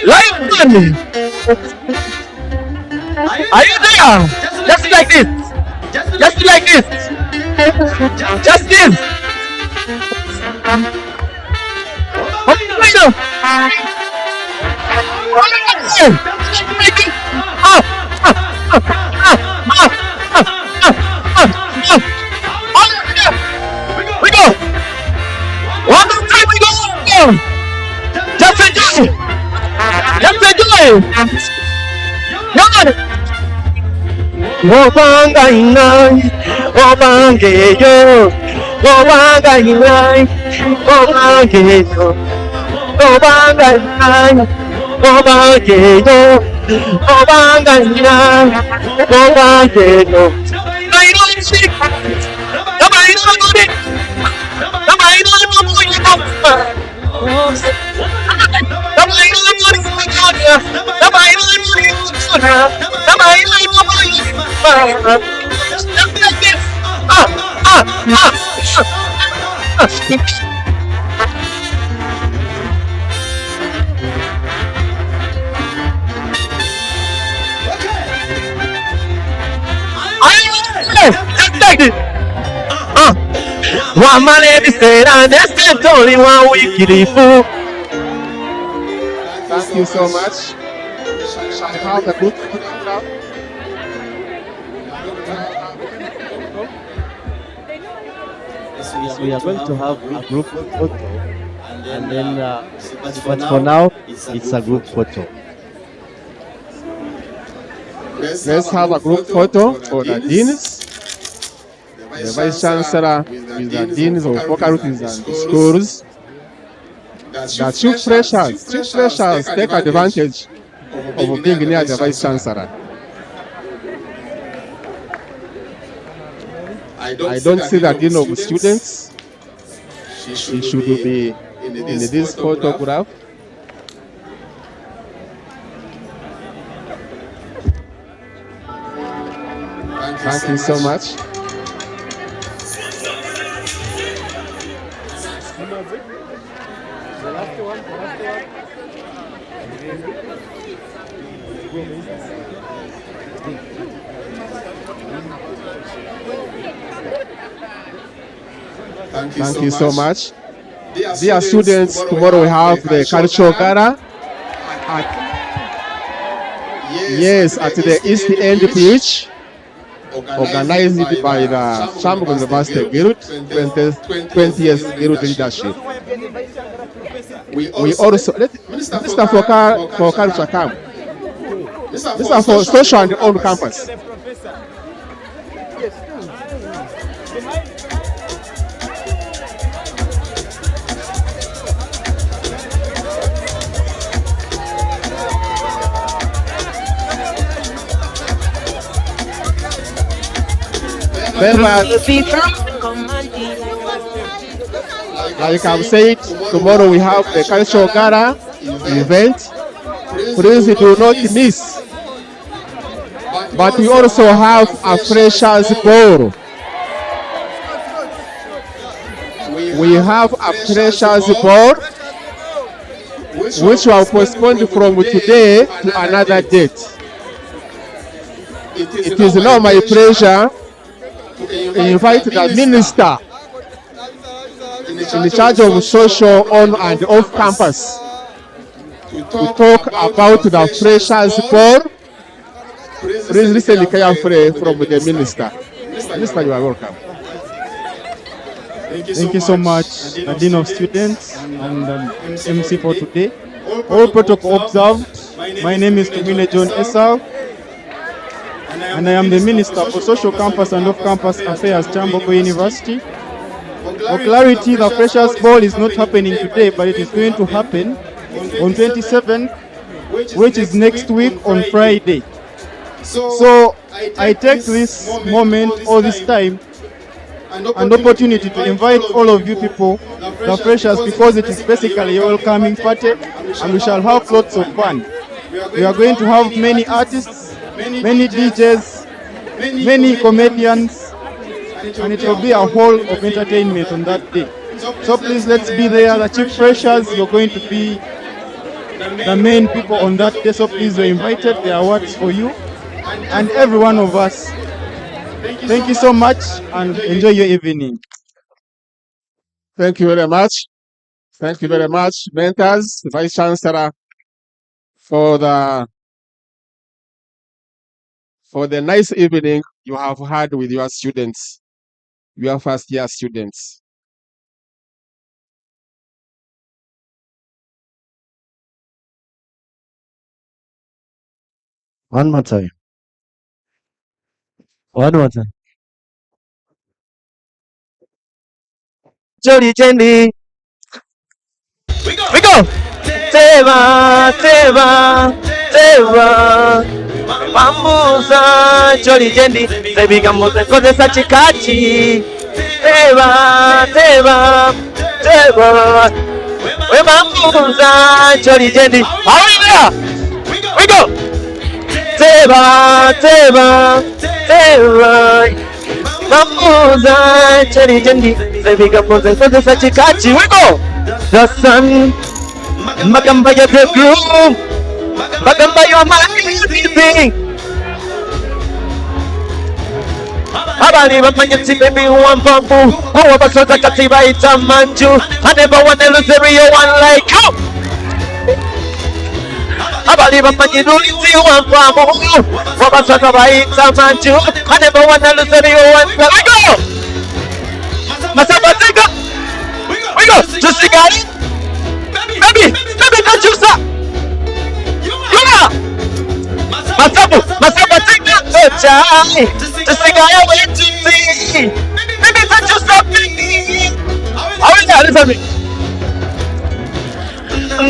Live on. Are you there? Just like this. Just like this. Just this. We go. One more time we go. Just enjoy. Just enjoy. Good. Wobanga inai, obangeyo, wobanga inai, obangeyo, wobanga inai, obangeyo, wobanga inai, obangeyo. Nobody speak. Nobody speak. Nobody one man every said, and that's only one wicked fool. Thank you so much. Shall I have the group now? We are going to have a group photo, and then, but for now, it's a group photo. Let's have a group photo for the deans, the vice chancellor with the deans of faculties and schools. The chief freshers take advantage of being near the vice chancellor. I don't see the dean of students. She should be in this photograph. Thank you so much. Thank you so much. Dear students, tomorrow we have the cultural gala at the East End Beach, organized by the Kyambogo University Guild, 20 years Guild leadership. We also, Minister for Culture come. Minister for Social and on campus. Like I've said, tomorrow we have the cultural gala event. Please do not miss. But we also have a freshers ball. We have a freshers ball which will postpone from today to another date. It is now my pleasure to invite the minister in charge of social on and off campus to talk about the freshers ball. Please listen carefully from the minister. Minister, you are welcome. Thank you so much, the Dean of Students and MC for today. All protocol observed. My name is Tumile John Esau, and I am the Minister for Social Campus and Off-Campus Affairs, Kyambogo University. For clarity, the Freshers' Ball is not happening today, but it is going to happen on 27th, which is next week on Friday. So I take this moment or this time an opportunity to invite all of you people, the freshers, because it is basically a welcoming party and we shall have lots of fun. We are going to have many artists, many DJs, many comedians, and it will be a whole of entertainment on that day. So please, let's be there. The chief freshers, you're going to be the main people on that day, so please, you're invited. There are awards for you. and every one of us. Thank you so much and enjoy your evening. Thank you very much. Thank you very much, mentors, Vice Chancellor, for the nice evening you have had with your students, your first year students. One more time. One more time. Jolly Jenny. We go. Teva, Teva, Teva. Mamuza, Jolly Jenny. Sebiga moze koze sachikachi. Teva, Teva, Teva. We mamuza, Jolly Jenny. Hallelujah. We go. Teva, Teva, Teva. Mamuza, Jolly Jenny. Sebiga moze koze sachikachi. We go. The sun, Magamba ya the groom, Magamba ya everything. Abali bamanyitsi baby one bamboo, who was a katiba itamanju. I never want to lose one like you. Abali bamanyitsi one bamboo, who was a katiba itamanju. I never want to lose one like you. Masabatika, we go, just a guy. Baby, don't you stop! Yeah! Masabu, take that touch! Just the guy I went to see! Baby, don't you stop me! How is that? Listen to me!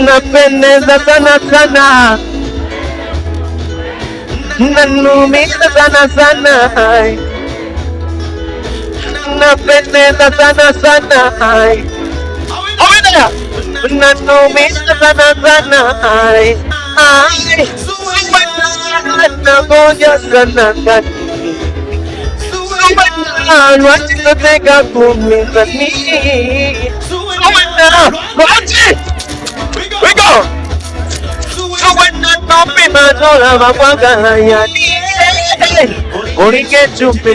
Napendeza sana sana, nanumiza sana sana, napendeza sana sana. How is that? Nanumiza sana sana, ay, nagonja sana sana, watitoteka kumizani, wachi, we go, suwena topi mazola mabwaga yani, orike chupi.